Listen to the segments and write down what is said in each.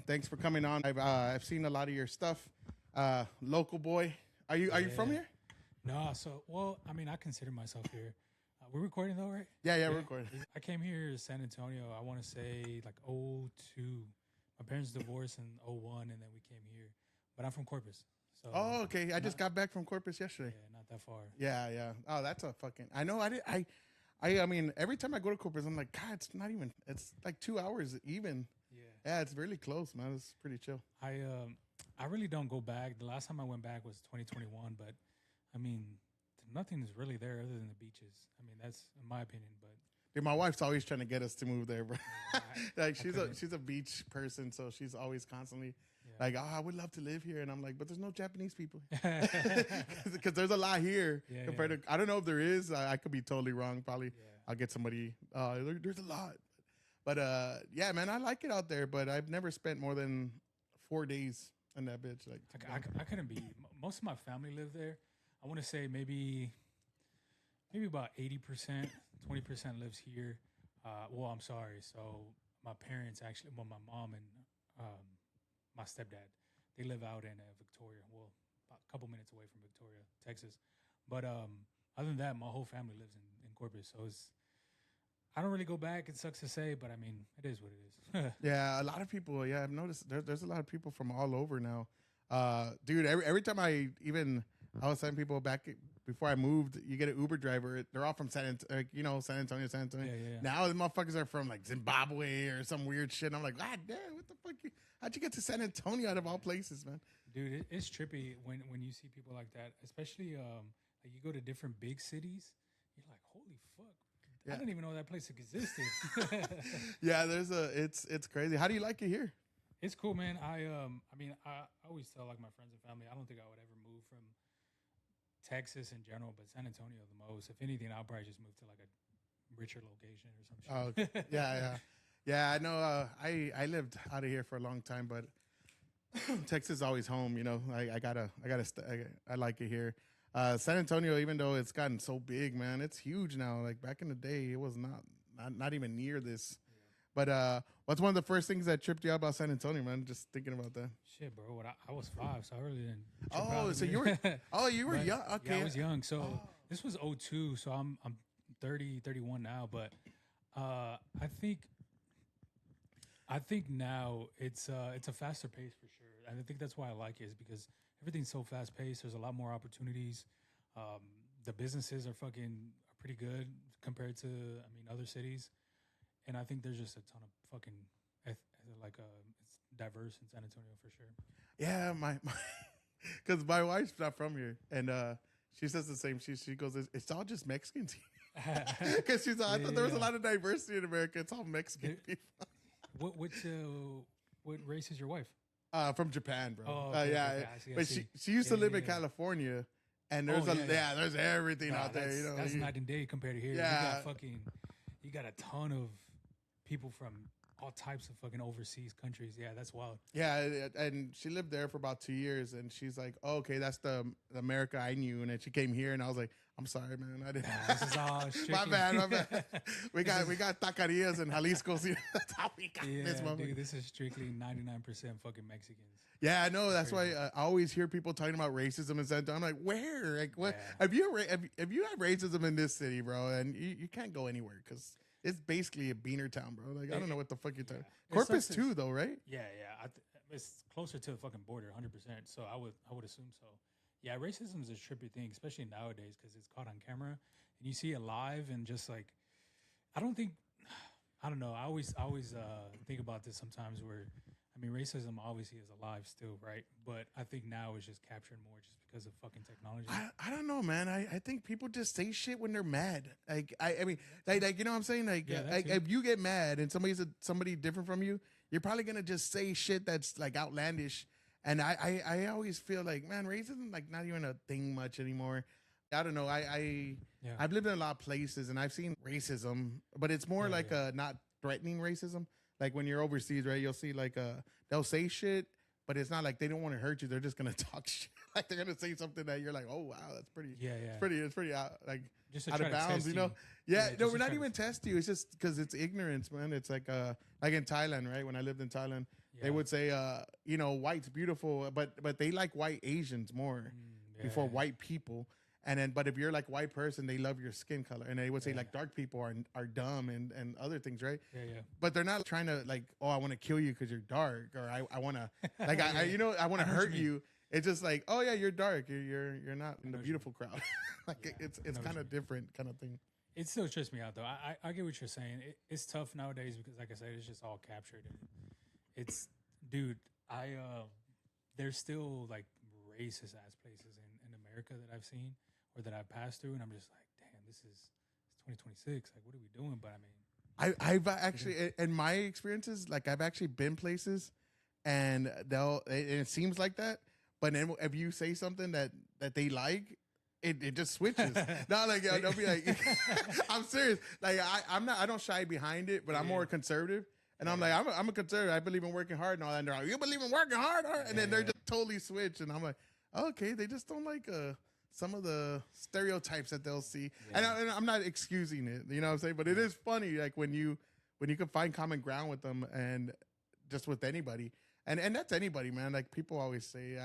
Thanks for coming on. I've seen a lot of your stuff. Local boy. Are you from here? No, I mean, I consider myself here. We're recording though, right? Yeah, we're recording. I came here to San Antonio, I want to say like '02. My parents divorced in '01, and then we came here. But I'm from Corpus. So Oh, okay. I just got back from Corpus yesterday. Yeah, not that far. Yeah. Oh, that's a fucking... I know, I mean, every time I go to Corpus, I'm like, God, it's not even... It's like 2 hours even. Yeah, it's really close, man. It's pretty chill. I really don't go back. The last time I went back was 2021, but I mean, nothing is really there other than the beaches. I mean, that's in my opinion, but... Dude, my wife's always trying to get us to move there, bro. Like she's a beach person, so she's always constantly like, "Oh, I would love to live here," and I'm like, "But there's no Japanese people because there's a lot here compared to. I don't know if there is. I could be totally wrong. Probably I'll get somebody. There's a lot, but yeah, man, I like it out there. But I've never spent more than 4 days in that bitch. Like I couldn't be. Most of my family live there. I want to say maybe about 80%, 20% lives here. Well, I'm sorry. So my parents actually, well, my mom and my stepdad, they live out in Victoria. Well, about a couple minutes away from Victoria, Texas. But other than that, my whole family lives in Corpus. So I don't really go back. It sucks to say, but I mean, it is what it is. Yeah, a lot of people. Yeah, I've noticed there's a lot of people from all over now. Dude, every time I was telling people back before I moved, you get an Uber driver. They're all from San Antonio. Yeah. Now the motherfuckers are from like Zimbabwe or some weird shit. And I'm like, God damn, what the fuck? How'd you get to San Antonio out of all places, man? Dude, it's trippy when you see people like that, especially like you go to different big cities. You're like, holy fuck. Yeah. I didn't even know that place existed. Yeah, it's crazy. How do you like it here? It's cool, man. I always tell like my friends and family, I don't think I would ever move from Texas in general, but San Antonio the most. If anything, I'll probably just move to like a richer location or some shit. Oh, yeah. I know. I lived out of here for a long time, but Texas is always home. You know, I like it here. San Antonio, even though it's gotten so big, man, it's huge now. Like back in the day, it was not even near this. But what's one of the first things that tripped you out about San Antonio, man? Just thinking about that. Shit, bro. I was 5, so I really didn't. Oh, so you were? Oh, you were young. Okay, yeah, I was young. So this was '02. So I'm 30, 31 now. But I think now it's a faster pace for sure. And I think that's why I like it, is because everything's so fast paced. There's a lot more opportunities. The businesses are pretty good compared to other cities. And I think there's just a ton of fucking it's diverse in San Antonio for sure. Yeah, because my wife's not from here, and she says the same. She goes, "It's all just Mexicans," because she's like, I thought there was a lot of diversity in America. It's all Mexican people. What race is your wife? From Japan, bro. Oh, okay, yeah, I see. But she used to live in California, and there's there's everything out there. You know, that's night and day compared to here. Yeah, you got a ton of people from all types of fucking overseas countries. Yeah, that's wild. Yeah, and she lived there for about 2 years, and she's like, "Oh, okay, that's the America I knew." And then she came here, and I was like, "I'm sorry, man, I didn't." This is all my bad. We got taquerias and Jalisco. That's how we got this moment. Dude, this is strictly 99% fucking Mexicans. Yeah, I know. That's why I always hear people talking about racism in San Antonio. I'm like, where? Like, what? Yeah. Have you had racism in this city, bro? And you can't go anywhere because it's basically a beaner town, bro. Like, I don't know what the fuck you're talking. Corpus too, though, right? Yeah. It's closer to the fucking border, 100%. So I would assume so. Yeah, racism is a trippy thing, especially nowadays, because it's caught on camera and you see it live, and just like, I don't know. I always think about this sometimes where, racism obviously is alive still, right? But I think now it's just captured more just because of fucking technology. I don't know, man. I think people just say shit when they're mad. Like, you know what I'm saying? Like, if you get mad and somebody different from you, you're probably going to just say shit that's like outlandish. And I always feel like, man, racism like not even a thing much anymore. I don't know. I've lived in a lot of places and I've seen racism, but it's more not threatening racism. Like when you're overseas, right? You'll see like they'll say shit, but it's not like they don't want to hurt you. They're just gonna talk shit. Like they're gonna say something that you're like, oh wow, that's pretty. Yeah. It's pretty out of bounds, you know? Yeah, no, we're not even testing you. It's just because it's ignorance, man. It's like in Thailand, right? When I lived in Thailand, They would say, white's beautiful, but they like white Asians more before white people. And then, but if you're like white person, they love your skin color, and they would say like dark people are dumb and other things, right? Yeah. But they're not trying to like, oh, I want to kill you because you're dark, or I want to like I want to hurt you. It's just like, oh yeah, you're dark, you're not in the beautiful crowd. Like it's kind of different kind of thing. It still trips me out though. I get what you're saying. It's tough nowadays because, like I said, it's just all captured. And it's, dude, there's still like racist ass places in America that I've seen or that I've passed through, and I'm just like, damn, it's 2026. Like, what are we doing? But I mean, I've actually, in my experiences, like I've actually been places, and it seems like that. But then if you say something that they like, it just switches. Not like they'll be like, I'm serious. Like I don't shy behind it, but I'm more conservative. And I'm like, I'm a conservative. I believe in working hard and all that. And they're like, you believe in working hard? And then they're just totally switched. And I'm like, okay, they just don't like some of the stereotypes that they'll see. Yeah. And I'm not excusing it, you know what I'm saying? But it is funny, like when you can find common ground with them and just with anybody. And that's anybody, man. Like people always say,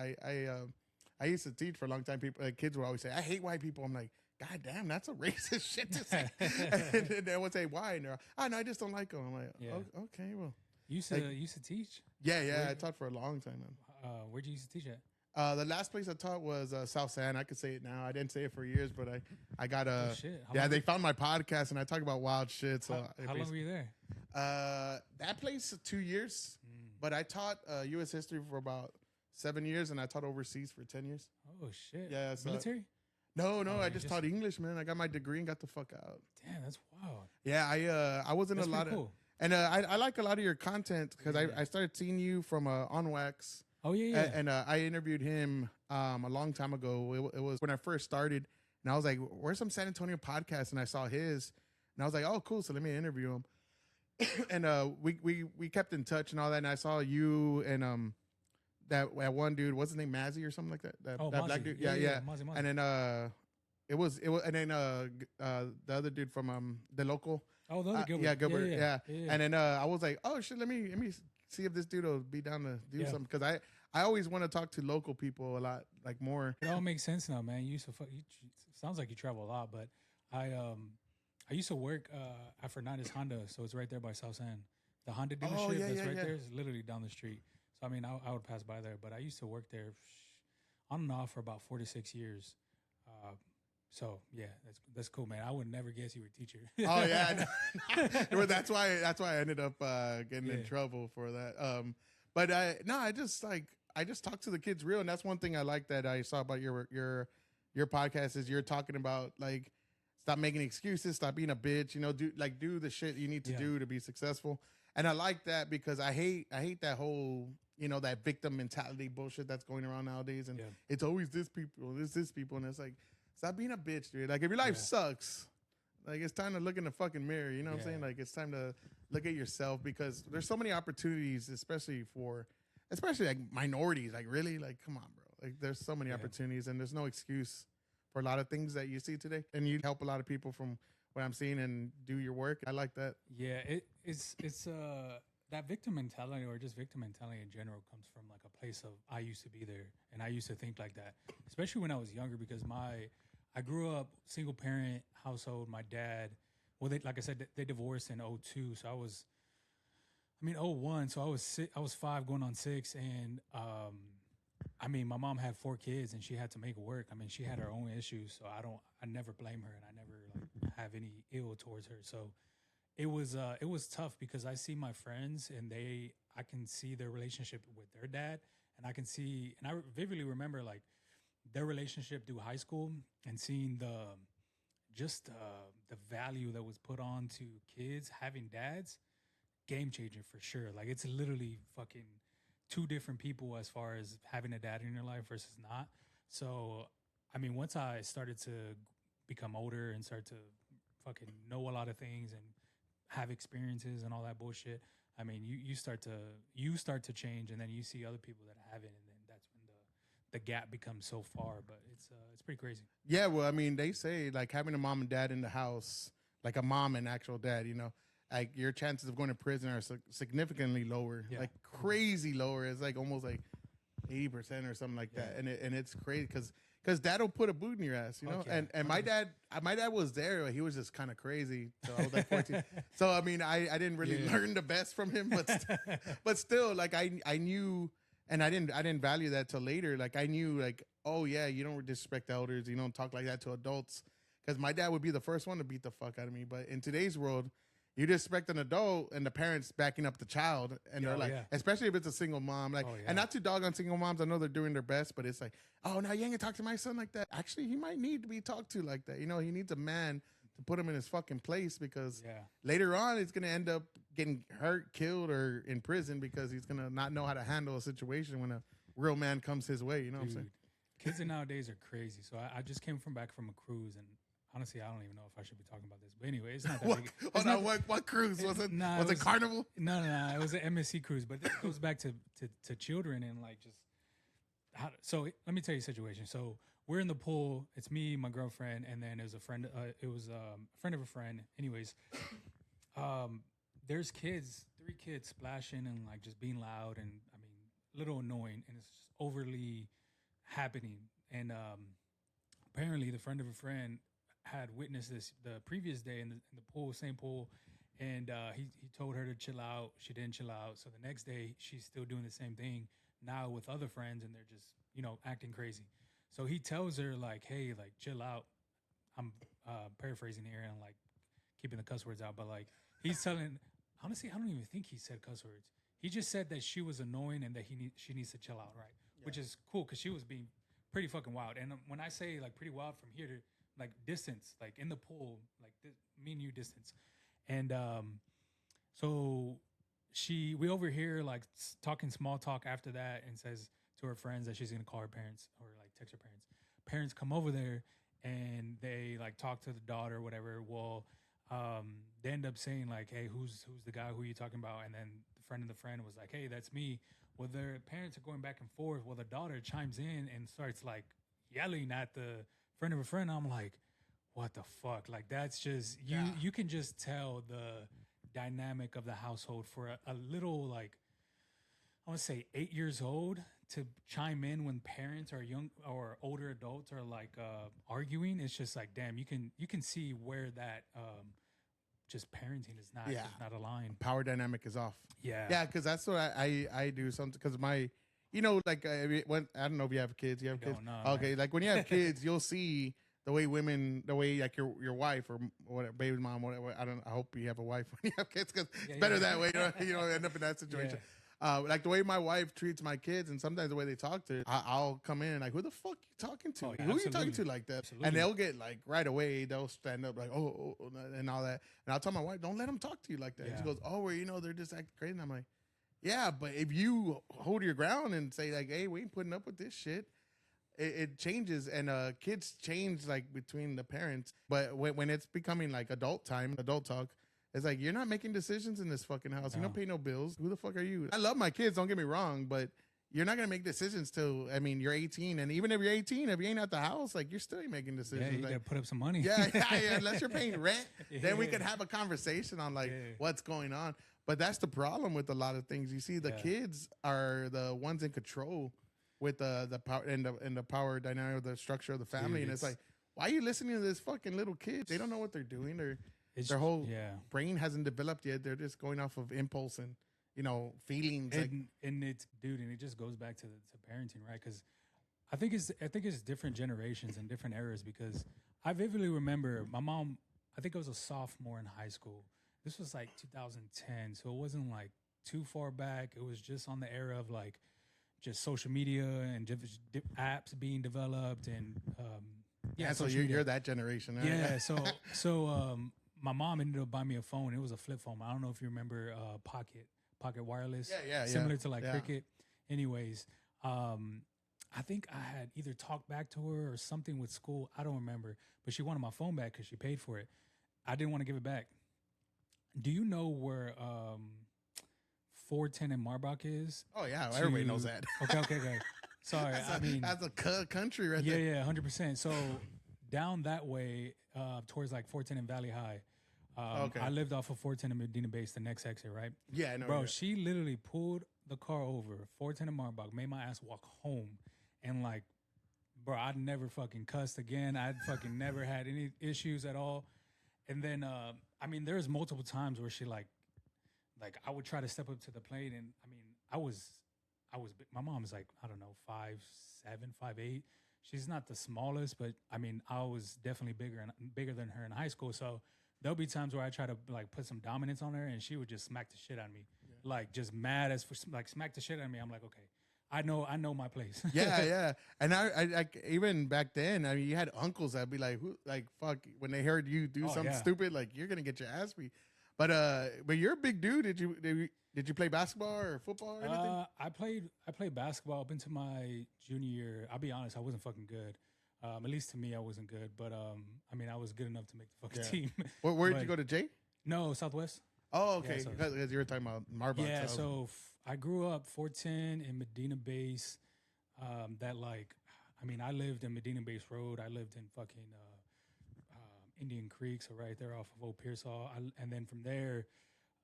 I used to teach for a long time. Kids would always say, I hate white people. I'm like, God damn, that's a racist shit to say. And they would say, why? And they're like, no, I just don't like them. I'm like, okay, well. You used to teach? Yeah, I taught for a long time, man. Where'd you used to teach at? The last place I taught was South San. I could say it now. I didn't say it for years, but I got a. Oh, shit. They found my podcast and I talk about wild shit. So how long were you there? That place 2 years, but I taught U.S. history for about 7 years, and I taught overseas for 10 years. Oh shit! Yeah, so, military? No, I just taught English, man. I got my degree and got the fuck out. Damn, that's wild. Yeah, I was in a lot of, and I like a lot of your content because I started seeing you from On Wax. Oh yeah. And I interviewed him a long time ago. It was when I first started, and I was like, "Where's some San Antonio podcast?" And I saw his, and I was like, "Oh, cool! So let me interview him." And we kept in touch and all that. And I saw you and that one dude, what's his name, Mazzy or something like that. That black dude, yeah. Mazzy. And then it was, and then the other dude from the local. Oh, the other Gilbert. Yeah, Gilbert. Yeah. And then I was like, oh shit, let me see if this dude will be down to do something, because I always want to talk to local people a lot, like more. It all makes sense now, man. You sounds like you travel a lot, but I used to work at Fernandez Honda, so it's right there by South San. The Honda dealership that's right there is literally down the street. So I mean, I would pass by there, but I used to work there on and off for about 4 to 6 years. So yeah, that's cool, man. I would never guess you were a teacher. Oh yeah, well, that's why I ended up getting in trouble for that. But I just talk to the kids real, and that's one thing I like that I saw about your podcast is you're talking about like, stop making excuses, stop being a bitch, do the shit you need to do to be successful. And I like that because I hate that whole, that victim mentality bullshit that's going around nowadays. And it's always this people, and it's like, stop being a bitch, dude. Like if your life sucks, like it's time to look in the fucking mirror. You know what I'm saying? Like it's time to look at yourself, because there's so many opportunities, especially like minorities. Like really, like come on, bro. Like there's so many opportunities, and there's no excuse for a lot of things that you see today. And you help a lot of people from what I'm seeing and do your work. I like that. Yeah, it's that victim mentality, or just victim mentality in general, comes from like a place of, I used to be there and I used to think like that, especially when I was younger, because I grew up single parent household. My dad, like I said, they divorced in 2002, so I was 2001, so I was 5 going on 6, and my mom had 4 kids and she had to make it work. She had her own issues, so I never blame her, and I never like have any ill towards her. So it was tough because I see my friends and I can see their relationship with their dad, and I vividly remember like their relationship through high school, and seeing the value that was put on to kids having dads. Game changer for sure. Like it's literally fucking 2 different people as far as having a dad in your life versus not. So, once I started to become older and start to fucking know a lot of things and have experiences and all that bullshit, you start to change, and then you see other people that haven't, and then that's when the gap becomes so far. But it's pretty crazy. Yeah, well, they say like having a mom and dad in the house, like a mom and actual dad, like your chances of going to prison are significantly lower, like crazy lower. It's like almost like 80% or something like that, and it's crazy because dad'll put a boot in your ass, you know. And my dad was there, but he was just kind of crazy. So I was like 14. So I mean, I didn't really learn the best from him, but still, like I knew, and I didn't value that till later. Like I knew, like, oh yeah, you don't disrespect elders, you don't talk like that to adults, because my dad would be the first one to beat the fuck out of me. But in today's world, you disrespect an adult and the parents backing up the child, and they're like, especially if it's a single mom, like, and not to dog on single moms. I know they're doing their best, but it's like, oh, now you ain't gonna talk to my son like that. Actually, he might need to be talked to like that. You know, he needs a man to put him in his fucking place, because later on he's gonna end up getting hurt, killed, or in prison because he's gonna not know how to handle a situation when a real man comes his way. You know what I'm saying? Kids nowadays are crazy. So I just came back from a cruise, and honestly, I don't even know if I should be talking about this. But anyway, it's not that big. Hold on, what cruise? Was it? Was it Carnival? No. It was an MSC cruise. But this goes back to children and like just how. So let me tell you the situation. So we're in the pool. It's me, my girlfriend, and then there's a friend. It was a friend of a friend. Anyways, there's 3 kids splashing and like just being loud, and I mean, a little annoying, and it's just overly happening. And apparently, the friend of a friend had witnessed this the previous day in the pool, same pool, and he told her to chill out. She didn't chill out. So the next day, she's still doing the same thing now with other friends, and they're just, you know, acting crazy. So he tells her, like, hey, like, chill out. I'm paraphrasing here and, like, keeping the cuss words out. But, like, he's telling, honestly, I don't even think he said cuss words. He just said that she was annoying and that she needs to chill out, right? Yeah. Which is cool because she was being pretty fucking wild. And when I say, like, pretty wild from here to, like, distance, like, in the pool, like, me and you distance. And so we overhear, like, talking small talk after that, and says to her friends that she's going to call her parents or, like, text her parents. Parents come over there, and they, like, talk to the daughter or whatever. Well, they end up saying, like, hey, who's the guy? Who are you talking about? And then the friend was like, hey, that's me. Well, their parents are going back and forth. Well, the daughter chimes in and starts, like, yelling at the friend of a friend. I'm like, what the fuck? Like, that's just, you can just tell the dynamic of the household for a little, like, I want to say 8 years old to chime in when parents or young or older adults are, like, arguing. It's just like, damn, you can see where that just parenting is not aligned. Power dynamic is off. Yeah, because that's what I do something, because my, you know, like, I don't know if you have kids. You have kids? No, okay, like, when you have kids, you'll see the way women, the way, like, your wife or whatever, baby mom, whatever. I hope you have a wife when you have kids, because it's better that way. You know, end up in that situation. Like the way my wife treats my kids, and sometimes the way they talk to her, I'll come in and, like, who the fuck you talking to? Who are you talking to like that? Absolutely. And they'll get, like, right away, they'll stand up like, oh, and all that. And I'll tell my wife, don't let them talk to you like that. And she goes, oh, well, you know, they're just acting crazy. And I'm like, yeah, but if you hold your ground and say, like, hey, we ain't putting up with this shit, it changes. And kids change, like, between the parents. But when it's becoming, like, adult talk, it's like, you're not making decisions in this fucking house. No. You don't pay no bills. Who the fuck are you? I love my kids, don't get me wrong, but you're not going to make decisions till, I mean, you're 18. And even if you're 18, if you ain't at the house, like, you're still making decisions. Yeah, you like, got to put up some money. Yeah, unless you're paying rent, then we could have a conversation on, like, what's going on. But that's the problem with a lot of things. You see, the kids are the ones in control with the power and the power dynamic of the structure of the family. And it's like, why are you listening to this fucking little kid? They don't know what they're doing. Their whole brain hasn't developed yet. They're just going off of impulse and, you know, feelings. And it's, dude, and it just goes back to parenting, right? Because I think it's different generations and different eras. Because I vividly remember my mom. I think I was a sophomore in high school. This was like 2010, so it wasn't like too far back. It was just on the era of, like, just social media and apps being developed, and so you're that generation, right? Yeah. So my mom ended up buying me a phone. It was a flip phone. I don't know if you remember Pocket Wireless. Similar to, like, Cricket. Anyways, I think I had either talked back to her or something with school. I don't remember. But she wanted my phone back because she paid for it. I didn't want to give it back. Do you know where 410 and Marbach is? Oh, yeah. Everybody knows that. Okay. Sorry. That's a country right there. Yeah, 100%. So down that way, towards, like, 410 and Valley High, Okay. I lived off of 410 in Medina Base, the next exit, right? Yeah, I know. Bro, she literally pulled the car over, 410 in Marbach, made my ass walk home. And like, bro, I'd never fucking cussed again. I'd fucking never had any issues at all. And then, I mean, there's multiple times where she like I would try to step up to the plate. And I mean, I was, my mom's like, I don't know, 5'7", 5'8". She's not the smallest, but I mean, I was definitely bigger than her in high school. So there'll be times where I try to like put some dominance on her, and she would just smack the shit out of me, like just mad as for like smack the shit out of me. I'm like, okay, I know my place. Yeah. And I even back then, I mean, you had uncles that'd be like, who, like, fuck, when they heard you do something stupid, like you're gonna get your ass beat. But you're a big dude. Did you play basketball or football or anything? I played basketball up into my junior year. I'll be honest, I wasn't fucking good. At least to me, I wasn't good. But I mean, I was good enough to make the fucking team. Where did you go to, Jay? No, Southwest. Oh, okay. Because you were talking about Marbach. Yeah, so I grew up 410 in Medina Base. That like, I mean, I lived in Medina Base Road. I lived in fucking Indian Creek, so right there off of Old Pearsall. And then from there.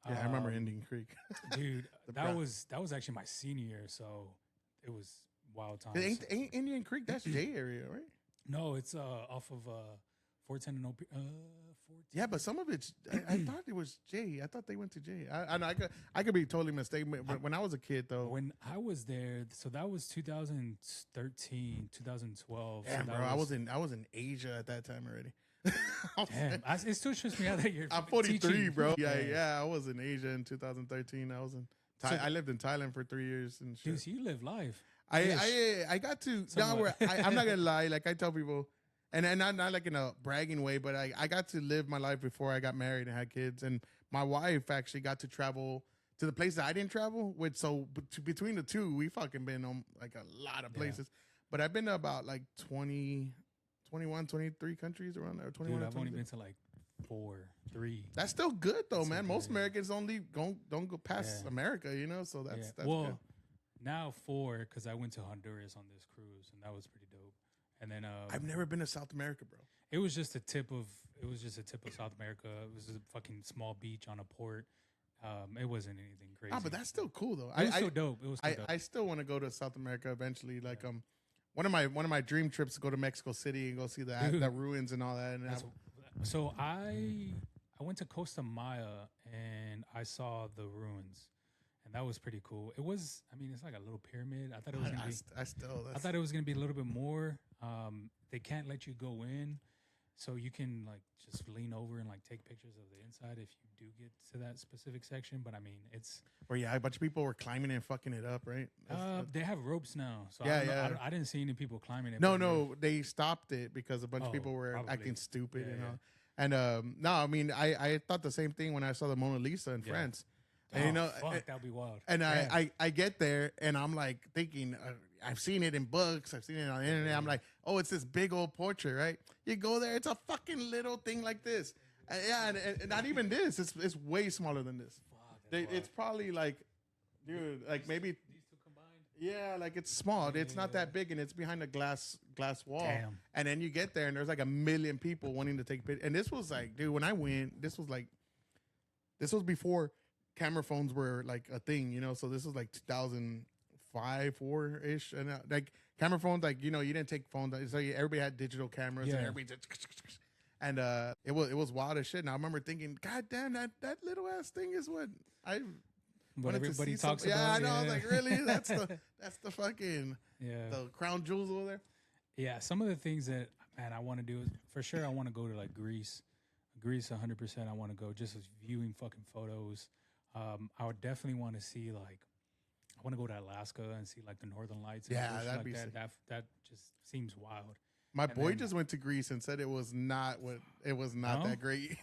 Yeah, I remember Indian Creek. Dude, that was actually my senior year, so it was wild times. Ain't Indian Creek, that's Jay area, right? No, it's off of 410 and 410. Yeah, but some of it's I thought it was Jay. I thought they went to Jay. I could be totally mistaken. When I was a kid, though, when I was there, so that was 2013, 2012. Damn, so bro, I was in Asia at that time already. Damn, it still trips me out that you're. I'm 43, teaching. bro. Yeah. I was in Asia in 2013. I was in. I lived in Thailand for 3 years and shit. Dude, so you live life. I got to now where I'm not gonna lie. Like I tell people, and not like in a bragging way, but I got to live my life before I got married and had kids. And my wife actually got to travel to the places I didn't travel with. So between the two, we fucking been on like a lot of places. But I've been to about like 21, 23 countries around there. 21. Dude, I've only been to like 3. That's still good though, man. Most Americans only don't go past America, you know. So that's well, good. Now 4 because I went to Honduras on this cruise and that was pretty dope. And then I've never been to South America, bro. It was just a tip of South America. It was a fucking small beach on a port. It wasn't anything crazy. Ah, but that's still cool though. It was so dope. It was so dope. I still want to go to South America eventually. Like one of my dream trips to go to Mexico City and go see the ruins and all that. And so I went to Costa Maya and I saw the ruins, and that was pretty cool. It was, I mean, it's like a little pyramid. I thought it was gonna be. I thought it was gonna be a little bit more. They can't let you go in, so you can like just lean over and like take pictures of the inside if you do get to that specific section. But I mean, it's where a bunch of people were climbing and fucking it up, right? They have ropes now, so I didn't see any people climbing it. No, they stopped it because a bunch of people were acting stupid and all. And no, I mean, I thought the same thing when I saw the Mona Lisa in France. And, you know, that'd be wild. And I get there and I'm like thinking, I've seen it in books, I've seen it on the internet. I'm like, oh, it's this big old portrait, right? You go there, it's a fucking little thing like this. And not even this. It's way smaller than this. It's probably like, dude, like maybe these two combined. Yeah, like it's small. It's not that big, and it's behind a glass wall. Damn. And then you get there, and there's like 1 million people wanting to take pictures. And this was like, dude, when I went, this was before camera phones were like a thing, you know. So this was like 2005, 4-ish, and like camera phones, like, you know, you didn't take phones. So everybody had digital cameras, and everybody just. And it was wild as shit. And I remember thinking, God damn, that little ass thing is what everybody talks about. Yeah, I know. I was like, really? That's the fucking the crown jewels over there. Yeah, some of the things that, man, I want to do is, for sure, I want to go to like Greece. 100%. I want to go just as viewing fucking photos. I would definitely want to see like, I want to go to Alaska and see like the Northern Lights. Yeah, that'd like be that just seems wild. My boy just went to Greece and said it was not that great.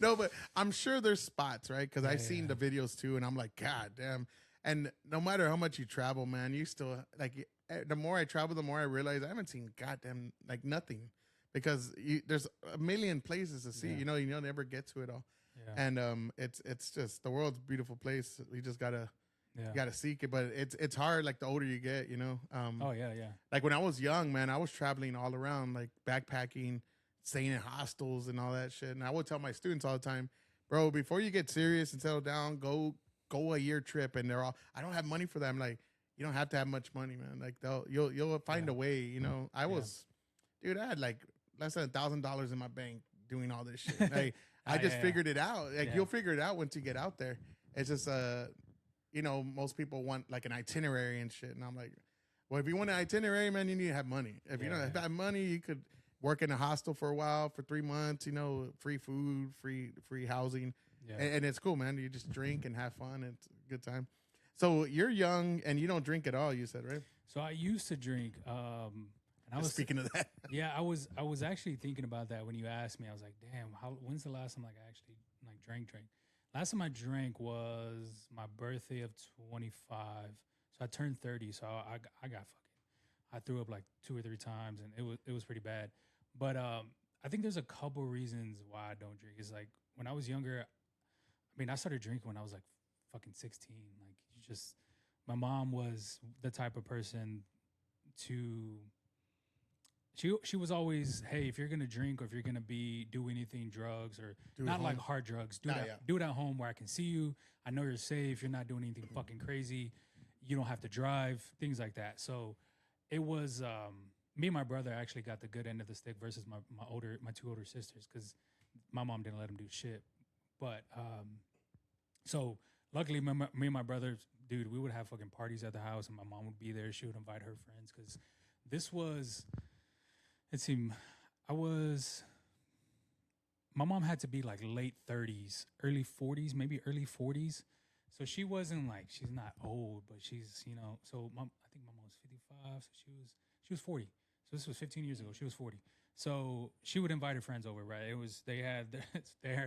No, but I'm sure there's spots, right? Because I've seen the videos too, and I'm like, God damn. And no matter how much you travel, man, you still like. The more I travel, the more I realize I haven't seen goddamn like nothing, because there's a million places to see. Yeah. You'll never get to it all. Yeah. And it's just the world's a beautiful place. We just gotta. You gotta seek it, but it's hard. Like the older you get, you know. Oh yeah. Like when I was young, man, I was traveling all around, like backpacking, staying in hostels and all that shit. And I would tell my students all the time, bro, before you get serious and settle down, go a year trip. And they're all, I don't have money for that. I'm like, you don't have to have much money, man. Like you'll find a way. You know, I had like less than $1,000 in my bank doing all this shit. Like, I just figured it out. Like you'll figure it out once you get out there. It's just you know, most people want like an itinerary and shit, and I'm like, well, if you want an itinerary, man, you need to have money. If you don't have money, you could work in a hostel for a while for 3 months. You know, free food, free housing, and it's cool, man. You just drink and have fun. It's a good time. So you're young and you don't drink at all. You said, right? So I used to drink. And I was speaking of that. Yeah, I was actually thinking about that when you asked me. I was like, damn, when's the last time like I actually like drank? Last time I drank was my birthday of 25. So I turned 30. So I got fucking, I threw up like 2 or 3 times, and it was pretty bad. But I think there's a couple reasons why I don't drink. It's like when I was younger, I mean, I started drinking when I was like fucking 16. Like my mom was the type of person to. She was always, hey, if you're gonna drink or if you're gonna do anything drugs or not like hard drugs, do it at home where I can see you. I know you're safe. You're not doing anything fucking crazy. You don't have to drive, things like that. So it was me and my brother actually got the good end of the stick versus my 2 older sisters, because my mom didn't let them do shit. But so luckily, me and my brother, dude, we would have fucking parties at the house, and my mom would be there. She would invite her friends, because this was. It seemed my mom had to be like late 30s, early 40s, maybe early 40s. So she wasn't like, she's not old, but she's, you know, so I think my mom was 55. So she was 40. So this was 15 years ago. She was 40. So she would invite her friends over, right? They had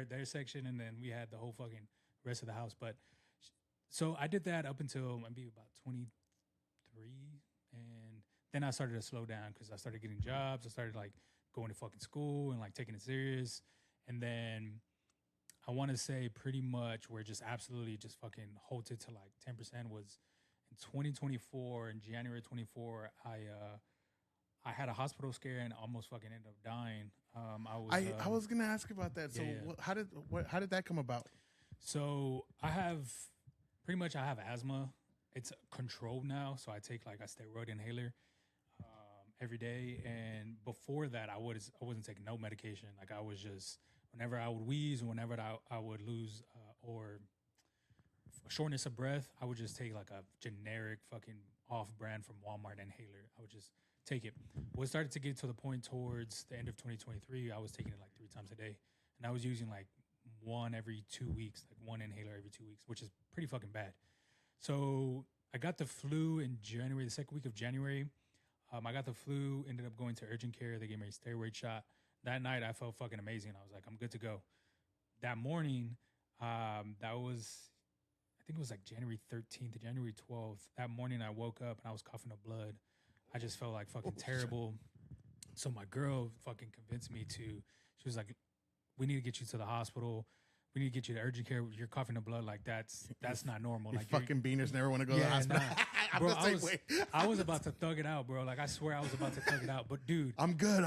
their section, and then we had the whole fucking rest of the house. But so I did that up until maybe about 23, and then I started to slow down because I started getting jobs. I started like going to fucking school and like taking it serious. And then I want to say pretty much where just absolutely just fucking halted to like 10% was in 2024, in January 24. I had a hospital scare and almost fucking ended up dying. I was gonna ask about that. So how did that come about? So I have asthma. It's controlled now, so I take like a steroid inhaler every day. And before that, I wasn't taking no medication. Like I was just, whenever I would wheeze, or whenever I would lose or shortness of breath, I would just take like a generic fucking off-brand from Walmart inhaler. I would just take it. Well, it started to get to the point towards the end of 2023. I was taking it like 3 times a day, and I was using like one every 2 weeks, like one inhaler every 2 weeks, which is pretty fucking bad. So I got the flu in January, the second week of January. I got the flu, ended up going to urgent care. They gave me a steroid shot. That night, I felt fucking amazing. I was like, I'm good to go. That morning, that was, I think it was like January 13th to January 12th. That morning, I woke up and I was coughing up blood. I just felt like fucking terrible. So my girl fucking convinced me to, she was like, we need to get you to the hospital. We need to get you to urgent care. You're coughing up blood. Like that's not normal. Like fucking beaners never want to go to the hospital. Nah. Bro, I was about to thug it out, bro. Like I swear I was about to thug it out. But dude, I'm good.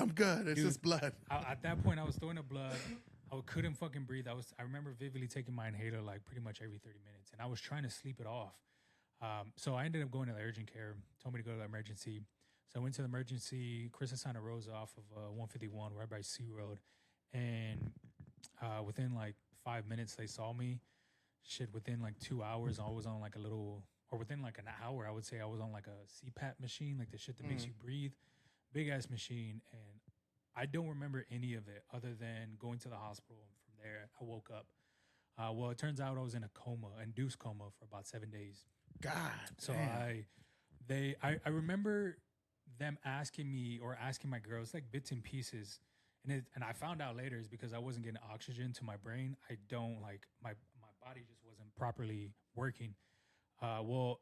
It's just blood. At that point, I was throwing up blood. I couldn't fucking breathe. I remember vividly taking my inhaler like pretty much every 30 minutes, and I was trying to sleep it off. So I ended up going to the urgent care. Told me to go to the emergency. So I went to the emergency, Chris Santa Rosa off of 151, right by Sea Road, and within like 5 minutes they saw me. Shit, within like 2 hours, I was on like a little, or within like an hour, I would say I was on like a CPAP machine, like the shit that makes you breathe, big ass machine, and I don't remember any of it other than going to the hospital. And from there, I woke up. Well, it turns out I was in a coma, induced coma, for about 7 days. God. So damn. I remember them asking me or asking my girls like bits and pieces, and I found out later is because I wasn't getting oxygen to my brain. I don't like my body just wasn't properly working. Well,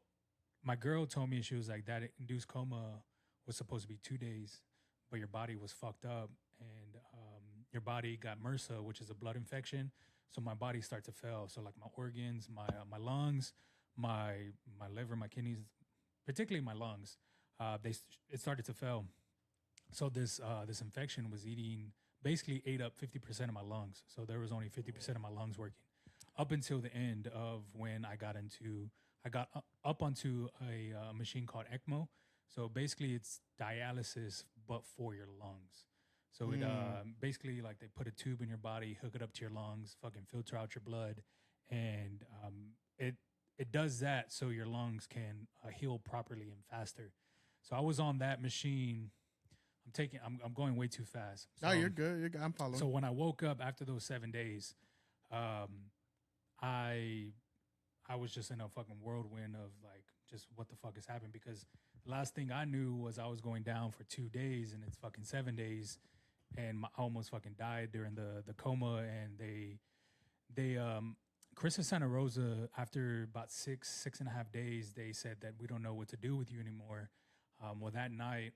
my girl told me, she was like, that induced coma was supposed to be 2 days, but your body was fucked up, and your body got MRSA, which is a blood infection. So my body started to fail. So like my organs, my lungs, my liver, my kidneys, particularly my lungs, it started to fail. So this infection was eating basically ate up 50% of my lungs. So there was only 50% of my lungs working up until the end of when I got up onto a machine called ECMO. So basically it's dialysis, but for your lungs. So it basically like they put a tube in your body, hook it up to your lungs, fucking filter out your blood, and it does that so your lungs can heal properly and faster. So I was on that machine. I'm going way too fast. So, no, you're good. You're good. I'm following. So when I woke up after those 7 days, I was just in a fucking whirlwind of like just what the fuck is happening, because the last thing I knew was I was going down for 2 days and it's fucking 7 days, and I almost fucking died during the coma. And they Chris of Santa Rosa, after about 6.5 days, they said that we don't know what to do with you anymore. Well, that night,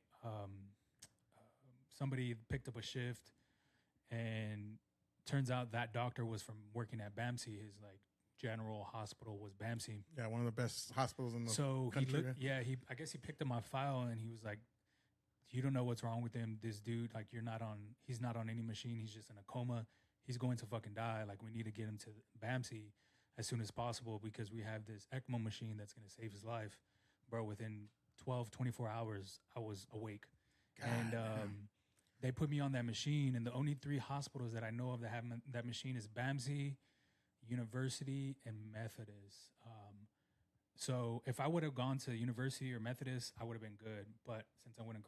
somebody picked up a shift, and turns out that doctor was from working at BAMC. His like general hospital was BAMC. Yeah, one of the best hospitals in the country. He looked, I guess he picked up my file and he was like, "You don't know what's wrong with him. This dude, like, he's not on any machine. He's just in a coma. He's going to fucking die. Like, we need to get him to BAMC as soon as possible because we have this ECMO machine that's going to save his life." Bro, within 12, 24 hours, I was awake. God, and they put me on that machine, and the only 3 hospitals that I know of that have that machine is BAMC, University, and Methodist. So if I would have gone to University or Methodist, I would have been good. But since I went in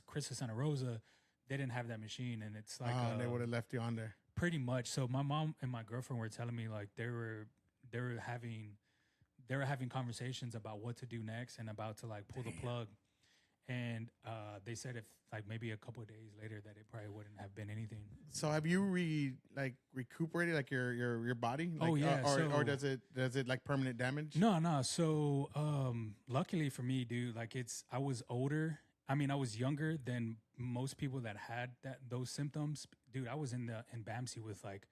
Chris of Santa Rosa, they didn't have that machine, and it's like they would have left you on there. Pretty much. So my mom and my girlfriend were telling me like they were having conversations about what to do next and about to like pull the plug. And they said if like maybe a couple of days later that it probably wouldn't have been anything. So have you recuperated like your body? Like, oh yeah. Or does it like permanent damage? No. So luckily for me, dude, like I was older. I mean, I was younger than most people that had those symptoms. Dude, I was in BAMC with like,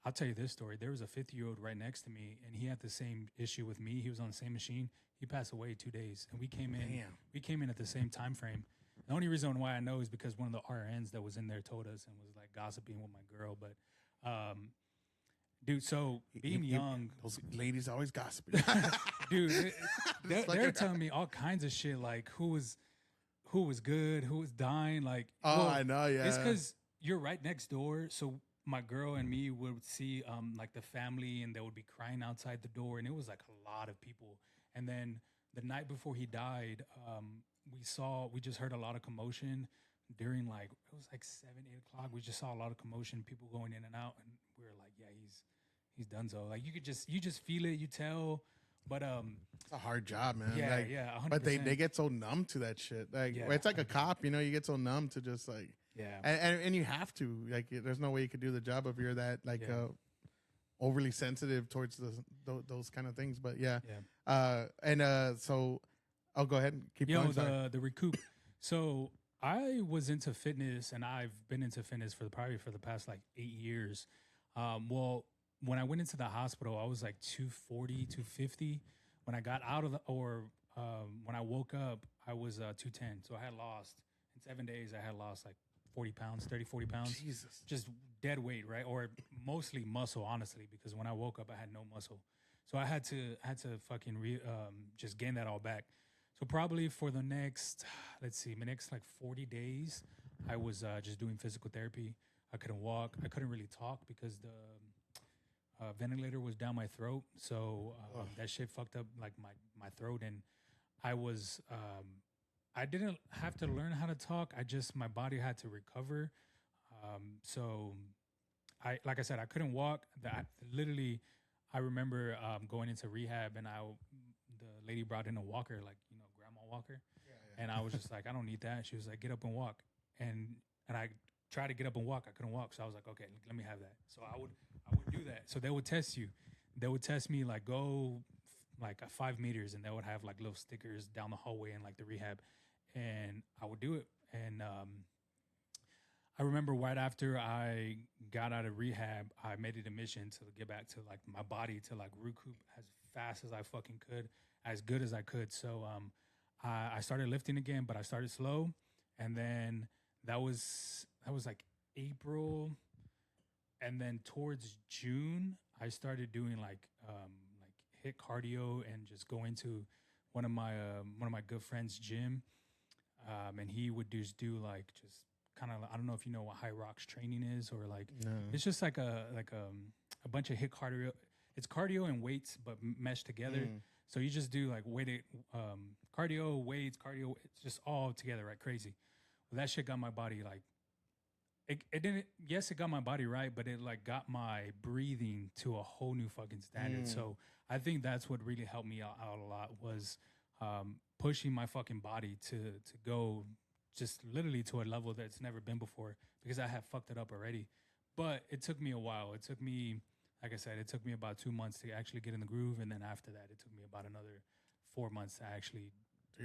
I'll tell you this story. There was a 50-year-old right next to me, and he had the same issue with me. He was on the same machine. He passed away 2 days, and we came in. Damn. We came in at the same time frame. The only reason why I know is because one of the RNs that was in there told us and was like gossiping with my girl. But, dude, so being young, those ladies always gossiping. Dude, they're telling me all kinds of shit, like who was good, who was dying. Like, I know, yeah. It's because you're right next door, so my girl and me would see like the family, and they would be crying outside the door, and it was like a lot of people. And then the night before he died, we just heard a lot of commotion during like, it was like 7, 8 o'clock. We just saw a lot of commotion, people going in and out, and we were like, yeah, he's done so. Like you just feel it, you tell. But it's a hard job, man. Yeah, like, yeah. 100%. But they get so numb to that shit. Like it's like a cop, you get so numb to just like. Yeah. And you have to, like, there's no way you could do the job if you're that like overly sensitive towards those kind of things. But yeah. So I'll go ahead and keep going. The recoup. So I was into fitness, and I've been into fitness for the past like 8 years. Well, when I went into the hospital, I was like 240, 250. When I got out of when I woke up, I was 210. So I had lost, in 7 days, I had lost like 40 pounds, 40 pounds. Jesus. Just dead weight, right? Or mostly muscle, honestly, because when I woke up, I had no muscle. So I had to fucking just gain that all back. So probably for the next, my next like 40 days, I was just doing physical therapy. I couldn't walk. I couldn't really talk because the ventilator was down my throat. So that shit fucked up like my throat. And I was, I didn't have to learn how to talk. My body had to recover. So like I said, I couldn't walk. I remember going into rehab, and the lady brought in a walker, like, grandma walker. Yeah. And I was just like, I don't need that. She was like, get up and walk. And I tried to get up and walk. I couldn't walk. So I was like, okay, let me have that. So I would do that. So they would test you. They would test me, like, go like 5 meters, and they would have like little stickers down the hallway in like the rehab. And I would do it. And I remember right after I got out of rehab, I made it a mission to get back to like my body, to like recoup as fast as I fucking could, as good as I could. So I started lifting again, but I started slow. And then that was like April, and then towards June, I started doing like hit cardio and just going to one of my good friends' gym, and he would just do like just kind of, I don't know if you know what high rocks training is, or like it's just like a bunch of hit cardio. It's cardio and weights but meshed together. So you just do like weighted cardio, weights, cardio. It's just all together, right? Crazy. Well, that shit got my body like. It didn't. Yes, it got my body right, but it like got my breathing to a whole new fucking standard. So I think that's what really helped me out a lot was pushing my fucking body to go just literally to a level that's never been before, because I had fucked it up already. But it took me a while. It took me, like I said, it took me about 2 months to actually get in the groove, and then after that, it took me about another 4 months to actually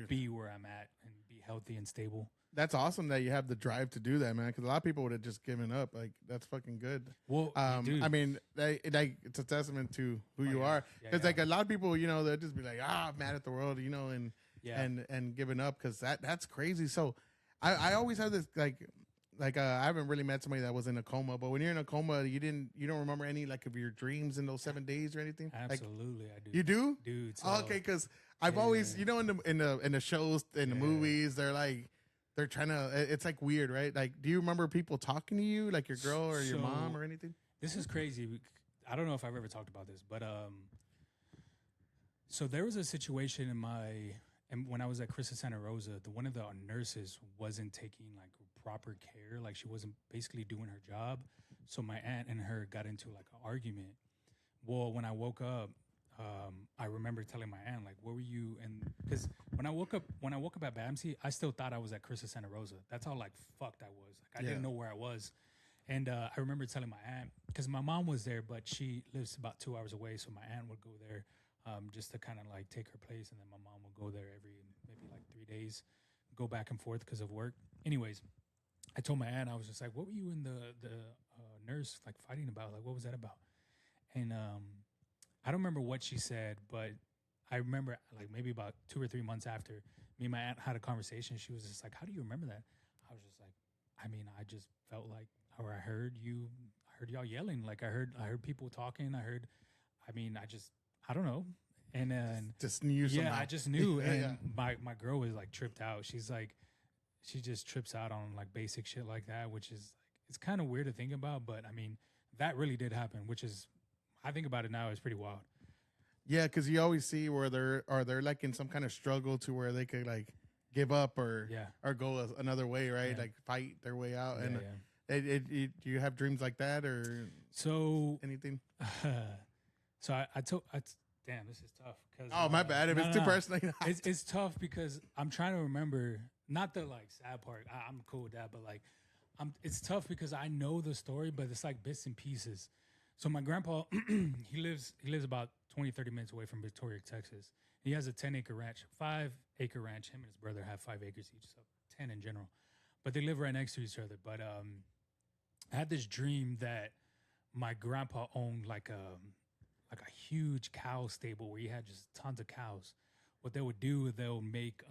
be where I'm at and be healthy and stable. That's awesome that you have the drive to do that, man. Because a lot of people would have just given up. Like, that's fucking good. Well, dude. I mean, it's a testament to who you are. Because like a lot of people, you know, they'll just be like, I'm mad at the world, you know, and giving up, because that's crazy. So I always have this I haven't really met somebody that was in a coma, but when you're in a coma, you don't remember any like of your dreams in those 7 days or anything? Absolutely, like, I do. You do, dude. So, okay, because I've always, you know, in the shows, in the movies, they're trying to. It's like weird, right? Like, do you remember people talking to you, like your girl or your mom or anything? This is crazy. I don't know if I've ever talked about this, but so there was a situation and when I was at Christa Santa Rosa, one of the nurses wasn't taking like proper care. Like, she wasn't basically doing her job. So my aunt and her got into like an argument. Well, when I woke up, I remember telling my aunt, like, where were you? And because when I woke up at BAMC, I still thought I was at Christa Santa Rosa. That's how like fucked I was. Like, I didn't know where I was. And I remember telling my aunt, because my mom was there, but she lives about 2 hours away. So my aunt would go there just to kind of like take her place. And then my mom would go there every maybe like 3 days, go back and forth because of work. Anyways, I told my aunt, I was just like, what were you and the nurse like fighting about? Like, what was that about? And I don't remember what she said, but I remember like maybe about 2 or 3 months after, me and my aunt had a conversation. She was just like, how do you remember that? I was just like, I mean, I just felt like, or I heard y'all yelling. Like, I heard people talking. I don't know. And then just knew somehow. I just knew. And my girl was like tripped out. She's like, she just trips out on like basic shit like that, which is like, it's kind of weird to think about, but I mean, that really did happen, which is, I think about it now, it's pretty wild. Yeah, because you always see where they're like in some kind of struggle to where they could like give up or go another way, right? Yeah. Like fight their way out. Do you have dreams like that or anything? So I damn, this is tough. Oh, my bad. If it's too personal. It's tough because I'm trying to remember, not the like sad part. I'm cool with that, but like, it's tough because I know the story, but it's like bits and pieces. So my grandpa, he lives about 20, 30 minutes away from Victoria, Texas. He has a 10-acre ranch, 5-acre ranch. Him and his brother have 5 acres each, so 10 in general. But they live right next to each other. But I had this dream that my grandpa owned like a huge cow stable where he had just tons of cows. What they would do, they'll make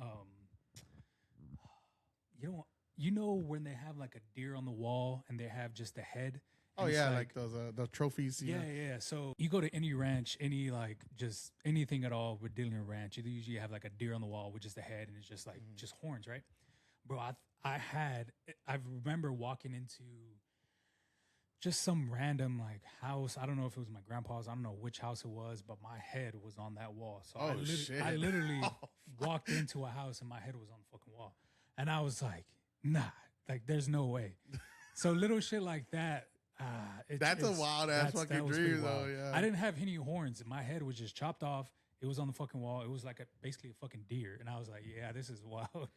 you know when they have like a deer on the wall and they have just a head. Oh yeah, like those the trophies. Yeah. So you go to any ranch, any like just anything at all with dealing with ranch, you usually have like a deer on the wall with just a head and it's just like just horns, right? Bro, I remember walking into just some random like house. I don't know if it was my grandpa's. I don't know which house it was, but my head was on that wall. So I literally walked into a house and my head was on the fucking wall, and I was like, nah, like there's no way. So little shit like that. That's a wild ass fucking dream, though. Yeah, I didn't have any horns. My head was just chopped off. It was on the fucking wall. It was like basically a fucking deer, and I was like, yeah, this is wild.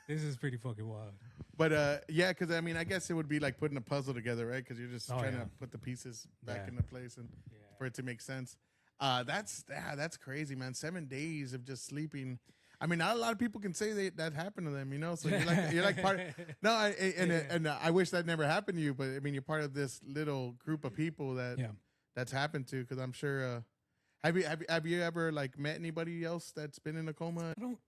This is pretty fucking wild. But yeah, because I mean, I guess it would be like putting a puzzle together, right? Because you're just trying to put the pieces back into place and for it to make sense. That's crazy, man. 7 days of just sleeping. I mean, not a lot of people can say that happened to them, you know. So you're like part. No, and I wish that never happened to you. But I mean, you're part of this little group of people that's happened to. Because I'm sure. Have you ever like met anybody else that's been in a coma? I don't,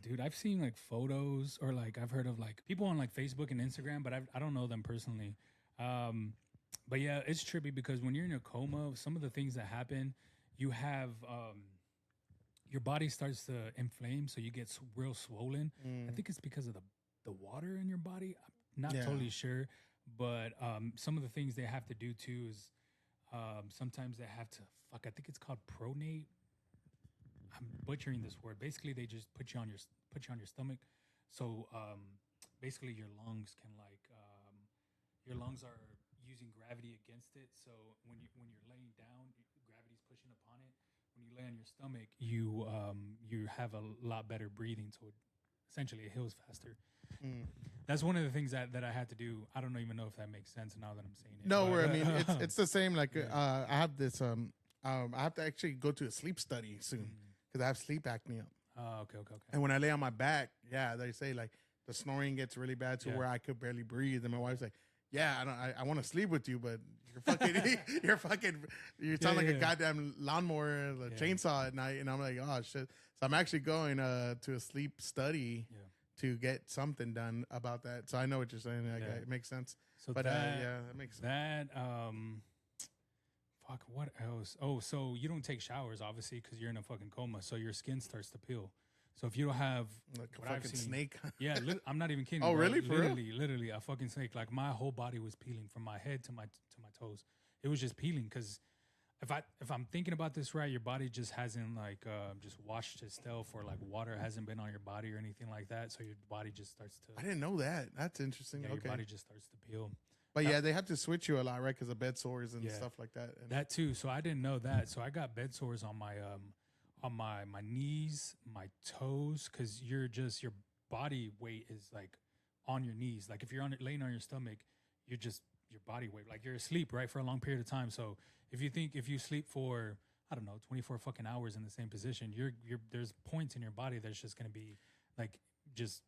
dude. I've seen like photos or like I've heard of like people on like Facebook and Instagram, but I don't know them personally. But yeah, it's trippy because when you're in a coma, some of the things that happen, you have your body starts to inflame, so you get real swollen. I think it's because of the water in your body. I'm not totally sure, but some of the things they have to do too is sometimes they have to I think it's called pronate. I'm butchering this word. Basically, they just put you on your stomach, so basically your lungs can your lungs are using gravity against it. So when you're laying down, gravity's pushing upon it. When you lay on your stomach, you have a lot better breathing, so essentially it heals faster. That's one of the things that I had to do. I don't even know if that makes sense now that I'm saying it. No, I mean it's the same. Like I have this I have to actually go to a sleep study soon because I have sleep apnea. Oh, okay. And when I lay on my back, they say like the snoring gets really bad to where I could barely breathe. And my wife's like, "Yeah, I want to sleep with you, but you sound like a goddamn lawnmower, chainsaw at night." And I'm like, "Oh shit!" So I'm actually going to a sleep study to get something done about that. So I know what you're saying. Like, it makes sense. So but that makes sense. That fuck. What else? Oh, so you don't take showers, obviously, because you're in a fucking coma. So your skin starts to peel. So if you don't have like a fucking snake, I'm not even kidding. Oh, bro. really? For literally a fucking snake. Like my whole body was peeling from my head to my toes. It was just peeling because if I'm thinking about this right, your body just hasn't just washed itself, or like water hasn't been on your body or anything like that. So your body just starts to. I didn't know that. That's interesting. Yeah, okay. Your body just starts to peel. But they have to switch you a lot, right? Because of bed sores and stuff like that. And that too. So I didn't know that. So I got bed sores on my knees, my toes, because your body weight is like on your knees. Like if you're laying on your stomach, your body weight, like you're asleep, right, for a long period of time. So if you sleep for, I don't know, 24 fucking hours in the same position, there's points in your body that's just gonna be like just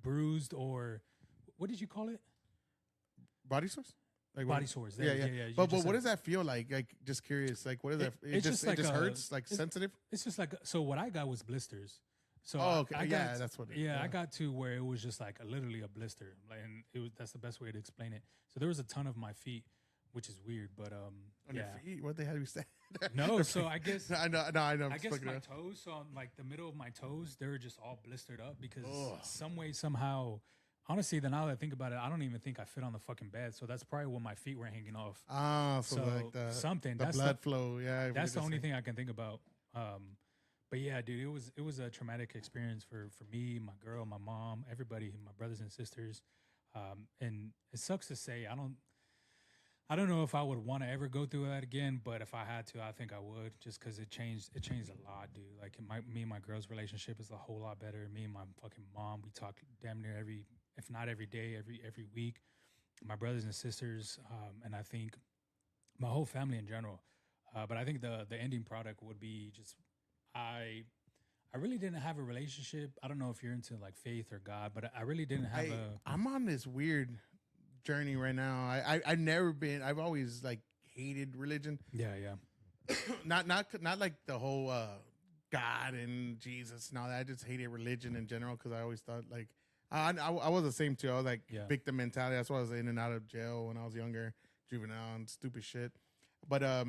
bruised, or what did you call it? Body sores? Like body sores. Yeah. But what does that feel like? Like, just curious. Like, what is that? It just hurts? Like, sensitive? It's just like, so what I got was blisters. So okay. That's what it is. Yeah, I got to where it was just like literally a blister. And that's the best way to explain it. So there was a ton of my feet, which is weird, but on your feet? What the hell you say? No, so I guess I know. I guess my toes, so on like the middle of my toes, they were just all blistered up because some way, somehow. Honestly, now that I think about it, I don't even think I fit on the fucking bed. So that's probably when my feet were hanging off. So like the that's blood flow. Yeah, that's the only thing I can think about. But yeah, dude, it was a traumatic experience for me, my girl, my mom, everybody, my brothers and sisters. And it sucks to say, I don't know if I would want to ever go through that again, but if I had to, I think I would, just because it changed a lot, dude. Like me and my girl's relationship is a whole lot better. Me and my fucking mom, we talk damn near if not every day, every week. My brothers and sisters, and I think my whole family in general. But I think the ending product would be just I really didn't have a relationship. I don't know if you're into like faith or God, but I really didn't have I'm on this weird journey right now. I've always like hated religion. Yeah. not like the whole God and Jesus and all that. I just hated religion in general because I always thought like I was the same too. I was like victim mentality. That's why I was in and out of jail when I was younger, juvenile and stupid shit. But I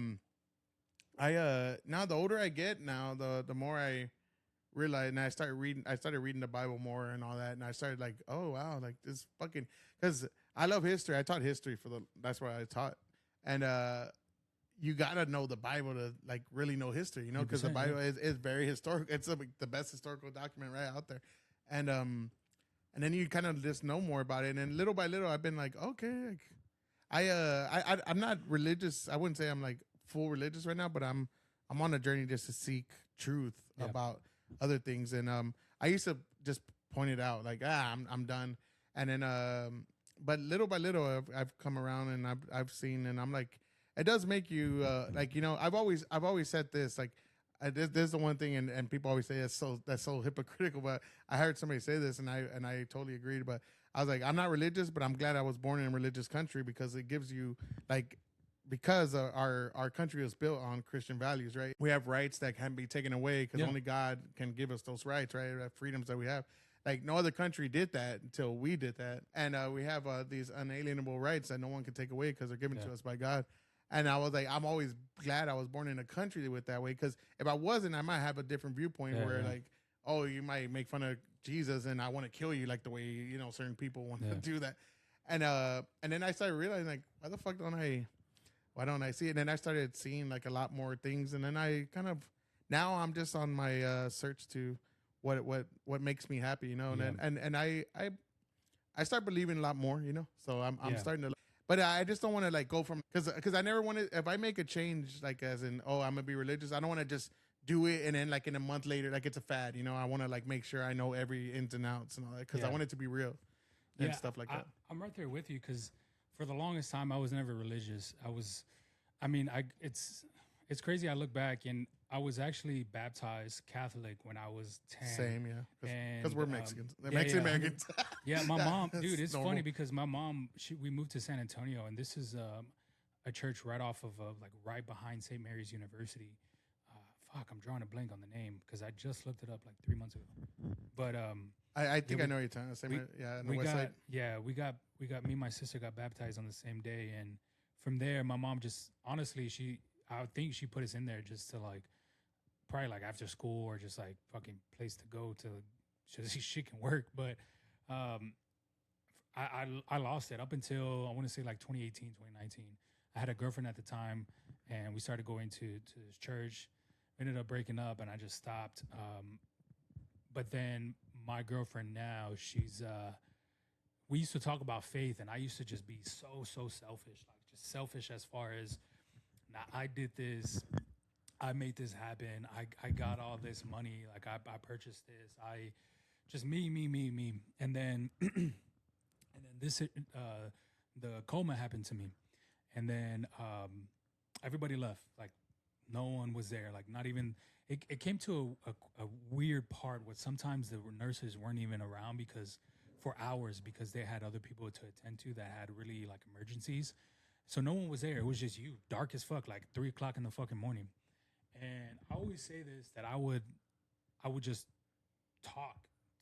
now the older I get, now the more I realize, and I started reading the Bible more and all that, and I started like, oh wow, like this fucking, because I love history. I taught history that's what I taught, and you gotta know the Bible to like really know history, you know, because the Bible is very historical. It's the best historical document right out there, and then you kind of just know more about it, and then little by little, I've been like, okay, like, I'm not religious. I wouldn't say I'm like full religious right now, but I'm on a journey just to seek truth about other things, and I used to just point it out like I'm done, and then but little by little I've come around and I've seen, and I'm like, it does make you like, you know, I've always said this, like this is the one thing, and people always say that's so hypocritical, but I heard somebody say this and I totally agreed, but I was like, I'm not religious, but I'm glad I was born in a religious country because it gives you like, because our country is built on Christian values, right? We have rights that can be taken away because only God can give us those rights, right? Freedoms that we have. Like no other country did that until we did that, and we have these unalienable rights that no one can take away because they're given to us by God. And I was like, I'm always glad I was born in a country with that way, because if I wasn't, I might have a different viewpoint where like, oh, you might make fun of Jesus and I want to kill you, like the way certain people want to do that. And then I started realizing like, why don't I see it? And then I started seeing like a lot more things, and then I kind of now I'm just on my search to what makes me happy, and I start believing a lot more, so I'm starting to, but I just don't want to like go from, because I never want to, if I make a change, like as in, oh, I'm gonna be religious, I don't want to just do it and then like in a month later like it's a fad, I want to like make sure I know every ins and outs and all that, because I want it to be real and stuff like that. I'm right there with you, because for the longest time I was never religious. It's crazy. I look back and I was actually baptized Catholic when I was 10. Same, yeah. Because we're Mexicans. They're Mexican Americans. Yeah, my mom, dude, it's normal. Funny because my mom, we moved to San Antonio, and this is a church right off of, like right behind St. Mary's University. I'm drawing a blank on the name because I just looked it up like 3 months ago. But I think I know you're talking about. On the west side. Yeah, we got me and my sister got baptized on the same day, and from there, my mom just honestly, I think she put us in there just to like, probably like after school or just like fucking place to go to, so she can work. But I lost it up until I want to say like 2018, 2019. I had a girlfriend at the time, and we started going to this church. We ended up breaking up, and I just stopped. But then my girlfriend now, we used to talk about faith, and I used to just be so selfish, like just selfish as far as, now I did this, I made this happen, I got all this money, like I purchased this, I just me, and then this the coma happened to me, and then everybody left, like no one was there, like not even. It came to a weird part where sometimes the nurses weren't even around for hours because they had other people to attend to that had really like emergencies. So no one was there. It was just you, dark as fuck, like 3 o'clock in the fucking morning. And I always say this, that I would just talk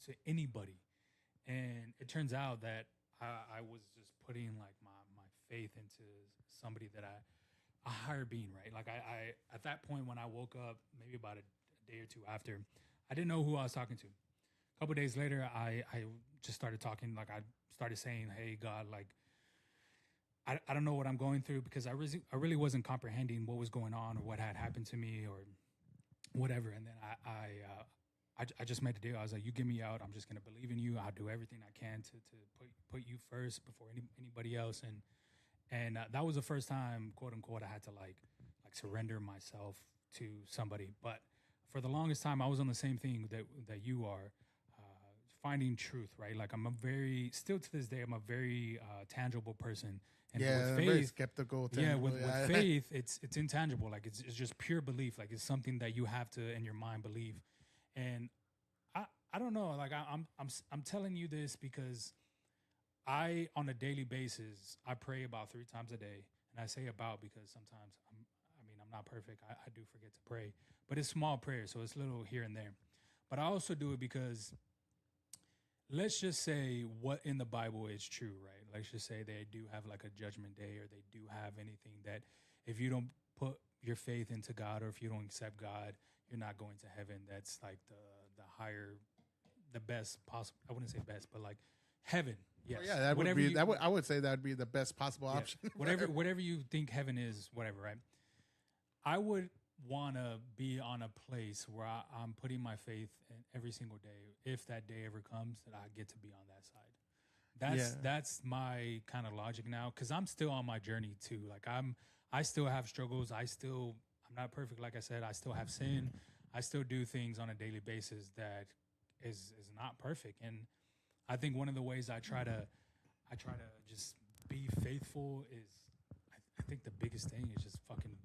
to anybody. And it turns out that I was just putting like my faith into somebody that a higher being, right? Like I at that point when I woke up, maybe about a day or two after, I didn't know who I was talking to. A couple of days later, I just started talking, like I started saying, hey, God, like, I don't know what I'm going through, because I really wasn't comprehending what was going on or what had happened to me or whatever. And then I just made a deal. I was like, you get me out, I'm just going to believe in you. I'll do everything I can to put you first before anybody else. And that was the first time, quote unquote, I had to like surrender myself to somebody. But for the longest time, I was on the same thing that you are, finding truth, right? Like still to this day, I'm a very tangible person. And with faith, very skeptical. With faith, it's intangible. Like it's just pure belief. Like it's something that you have to in your mind believe. And I don't know. Like I'm telling you this because I, on a daily basis, I pray about 3 times a day. And I say about because sometimes I'm not perfect. I do forget to pray. But it's small prayers, so it's little here and there. But I also do it because let's just say what in the Bible is true, right? Let's just say they do have like a judgment day, or they do have anything that if you don't put your faith into God, or if you don't accept God, you're not going to heaven. That's like the higher, the best possible. I wouldn't say best, but like heaven. Yes. Oh, yeah, I would say that would be the best possible option. whatever you think heaven is, whatever, right? I would want to be on a place where I'm putting my faith in every single day. If that day ever comes, that I get to be on that side. That's my kind of logic now, because I'm still on my journey too. Like I still have struggles. I'm not perfect. Like I said, I still have sin. I still do things on a daily basis that is not perfect. And I think one of the ways I try to just be faithful is, I think the biggest thing is just fucking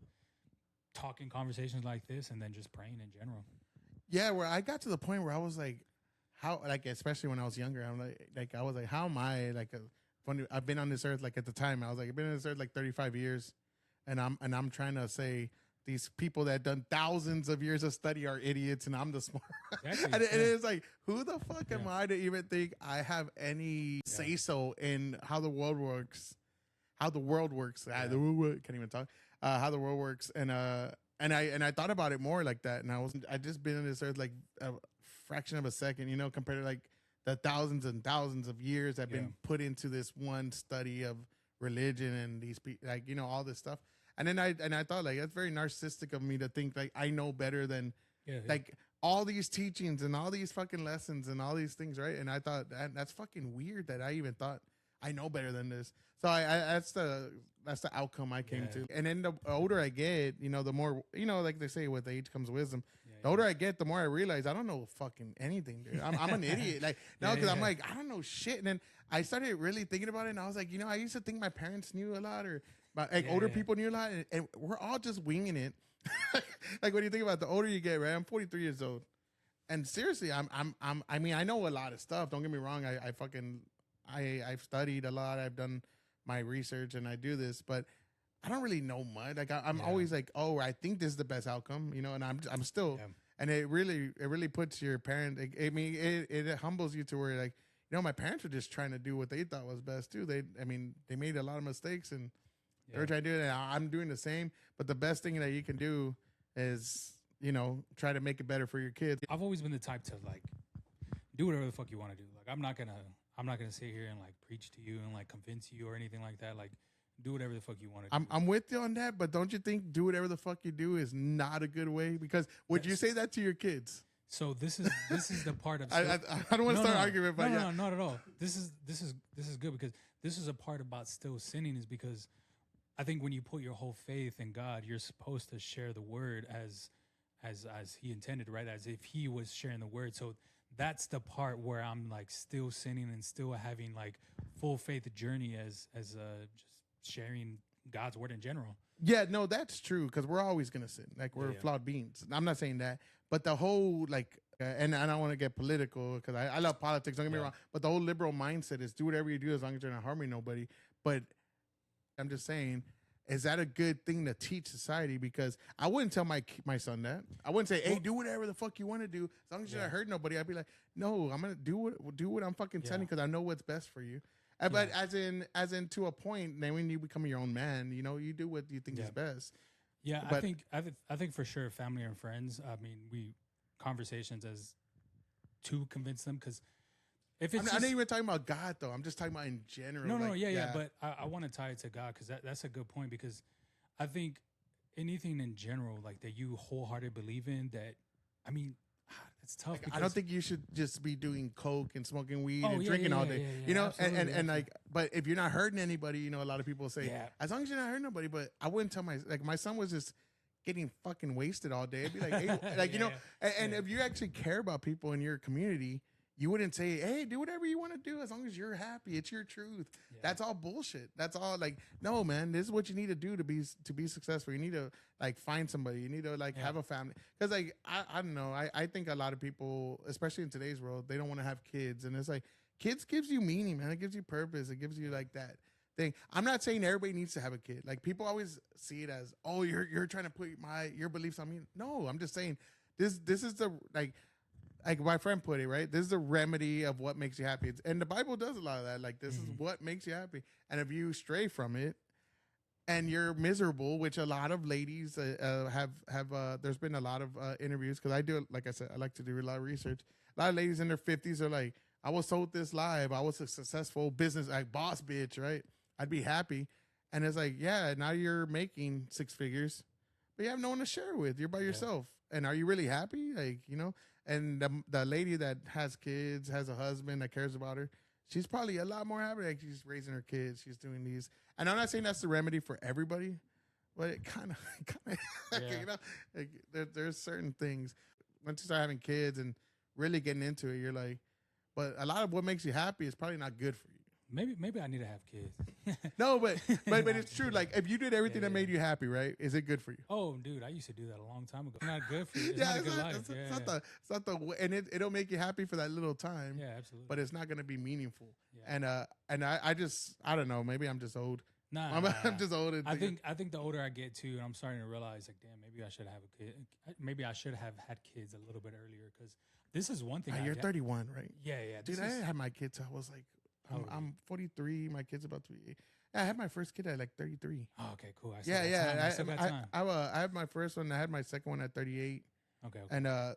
talking conversations like this, and then just praying in general. Yeah, where I got to the point where I was like, how, like, especially when I was younger, I'm like I was like, how am I like I've been on this earth, like at the time I was like, I've been on this earth like 35 years, and I'm trying to say these people that done thousands of years of study are idiots and I'm the smart. Exactly. And it's like, who the fuck am I to even think I have any say so in how the world works? How the world works. Can't even talk. How the world works. And I thought about it more like that. And I just been on this earth like a fraction of a second, you know, compared to like the thousands and thousands of years that have been put into this one study of religion and these people, like, you know, all this stuff. And then I thought, like, that's very narcissistic of me to think like I know better than like all these teachings and all these fucking lessons and all these things, right? And I thought that's fucking weird that I even thought I know better than this. So that's the outcome I came to. And then the older I get, you know, the more, you know, like they say, with age comes wisdom. The older I get, the more I realize I don't know fucking anything, dude. I'm an idiot. Like, no, because I'm like, I don't know shit. And then I started really thinking about it, and I was like, you know, I used to think my parents knew a lot, or older people knew a lot, and we're all just winging it. Like, when you think about the older you get, right? I'm 43 years old, and seriously, I mean, I know a lot of stuff. Don't get me wrong. I've studied a lot. I've done my research, and I do this, but I don't really know much. Like, I'm always like, oh, I think this is the best outcome, you know, and I'm still, and it really puts your parent. I mean, it humbles you to where, like, you know, my parents were just trying to do what they thought was best too. They made a lot of mistakes, and they were trying to do it. And I'm doing the same. But the best thing that you can do is, you know, try to make it better for your kids. I've always been the type to, like, do whatever the fuck you want to do. Like, I'm not gonna sit here and like preach to you and like convince you or anything like that. Like, do whatever the fuck you want to do. I'm with you on that, but don't you think do whatever the fuck you do is not a good way? Because would you say that to your kids? So this is the part of I don't want to start arguing, but no, not at all. This is good, because this is a part about still sinning, is because I think when you put your whole faith in God, you're supposed to share the word as He intended, right? As if He was sharing the word. So that's the part where I'm like still sinning and still having like full faith journey as just sharing God's word in general. Yeah, no, that's true, because we're always gonna sin. Like, we're flawed beings. I'm not saying that, but the whole like, and I don't want to get political because I love politics. Don't get me wrong, but the whole liberal mindset is do whatever you do as long as you're not harming nobody. But I'm just saying, is that a good thing to teach society? Because I wouldn't tell my son that. I wouldn't say, hey, do whatever the fuck you want to do as long as you're not hurting nobody. I'd be like, no, I'm gonna do what I'm fucking telling you, because I know what's best for you. But as in to a point, then when you become your own man, you know, you do what you think is best. Yeah, but I think for sure, family and friends. I mean, we conversations as to convince them, because if it's I'm not even talking about God though. I'm just talking about in general. No, but I want to tie it to God, because that's a good point, because I think anything in general, like, that you wholeheartedly believe in, that, I mean, it's tough. Like, I don't think you should just be doing coke and smoking weed and drinking all day. You know, and like, but if you're not hurting anybody, you know, a lot of people say, as long as you're not hurting nobody. But I wouldn't tell my son was just getting fucking wasted all day. I'd be like, hey, like, you know, and if you actually care about people in your community, you wouldn't say, hey, do whatever you want to do as long as you're happy. It's your truth. Yeah. That's all bullshit. That's all, like, no, man, this is what you need to do to be successful. You need to, like, find somebody. You need to, like, have a family. Because, like, I don't know. I think a lot of people, especially in today's world, they don't want to have kids. And it's like, kids gives you meaning, man. It gives you purpose. It gives you, like, that thing. I'm not saying everybody needs to have a kid. Like, people always see it as, oh, you're trying to put your beliefs on me. No, I'm just saying this is the, like my friend put it, right? This is the remedy of what makes you happy. And the Bible does a lot of that. Like, this is what makes you happy. And if you stray from it and you're miserable, which a lot of ladies have there's been a lot of interviews, because I do, like I said, I like to do a lot of research. A lot of ladies in their 50s are like, I was sold this life. I was a successful business, like, boss bitch, right? I'd be happy. And it's like, yeah, now you're making 6 figures, but you have no one to share with. You're by yourself. And are you really happy? Like, you know? And the lady that has kids, has a husband that cares about her, she's probably a lot more happy. Like, she's raising her kids. She's doing these. And I'm not saying that's the remedy for everybody, but it kind of, you know, like, there's certain things. Once you start having kids and really getting into it, you're like, but a lot of what makes you happy is probably not good for you. Maybe I need to have kids. No, but it's true. Like, if you did everything that made you happy, right? Is it good for you? Oh, dude, I used to do that a long time ago. It's not good for you. It's not a good life. It's not the and it'll make you happy for that little time. Yeah, absolutely. But it's not going to be meaningful. Yeah. And I don't know. Maybe I'm just old. I'm just old. I think the older I get too, and I'm starting to realize, like, damn, maybe I should have a kid. Maybe I should have had kids a little bit earlier, because this is one thing. You're 31, right? Yeah. Dude, I had my kids. I was like, I'm 43. My kid's about to be. I had my first kid at like 33. Oh, okay, cool. I had my first one. I had my second one at 38. Okay. And I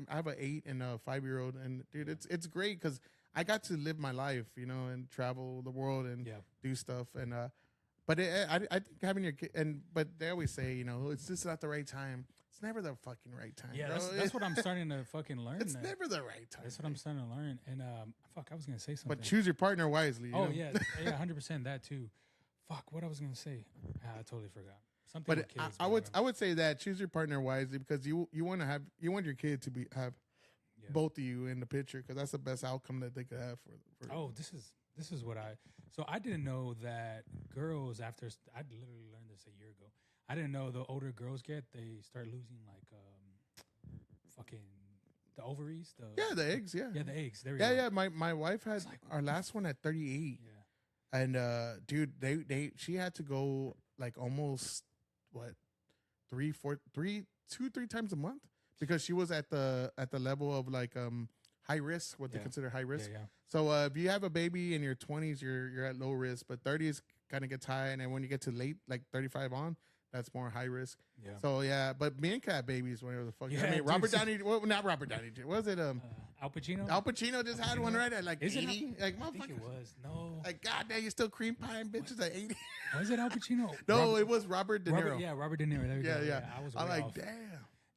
have an 8 and a 5-year-old, and dude, it's great because I got to live my life, and travel the world and do stuff. And but I think having your kid, but they always say, it's just not the right time. It's never the fucking right time. Yeah, that's what I'm starting to fucking learn. It's never the right time. That's what I'm starting to learn. And I was gonna say something. But choose your partner wisely. Yeah, 100% that too. Fuck, what I was gonna say, I totally forgot. Something. But kids, I would say that choose your partner wisely, because you want your kid to have both of you in the picture, because that's the best outcome that they could have for. Oh, this is what I didn't know that girls, after I literally learned this a year ago. I didn't know the older girls get, they start losing like fucking the ovaries. The eggs. Yeah, the eggs. There we go. Yeah. My wife had our last one at 38. Yeah, and dude, she had to go like almost 3 times a month, because she was at the level of like high risk, what they consider high risk. Yeah. So if you have a baby in your 20s, you're at low risk, but 30s kind of gets high, and then when you get to late, like 35 on, that's more high risk. Yeah. So but me and Cat babies when it was a fucking. I mean, Robert Downey. Well, not Robert Downey. Was it Al Pacino? Al Pacino just had one right at like 80. Like, I think it was. No. Like, goddamn, you still cream pieing bitches at 80. Was it Al Pacino? No, it was Robert De Niro. Robert De Niro. There we go. Yeah. I'm like, off. Damn,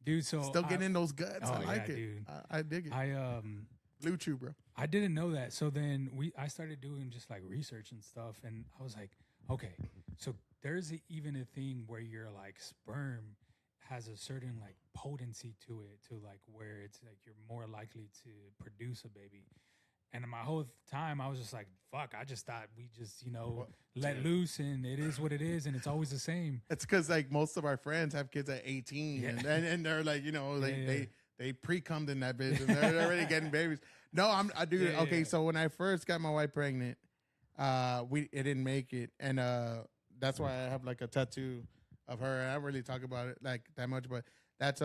dude. So still getting in those guts. I like it. Dude. I dig it. Blue Chew, bro. I didn't know that. So then I started doing just like research and stuff, and I was like, okay, so there's even a thing where your like sperm has a certain like potency to it, to like where it's like you're more likely to produce a baby. And my whole time I was just like, fuck, I just thought we just, let loose, and it is what it is, and it's always the same. It's because like most of our friends have kids at 18 and they're like, they pre-cummed in that bitch, and they're already getting babies. No, I do. Okay, so when I first got my wife pregnant, it didn't make it, and that's why I have like a tattoo of her. I don't really talk about it like that much, but that's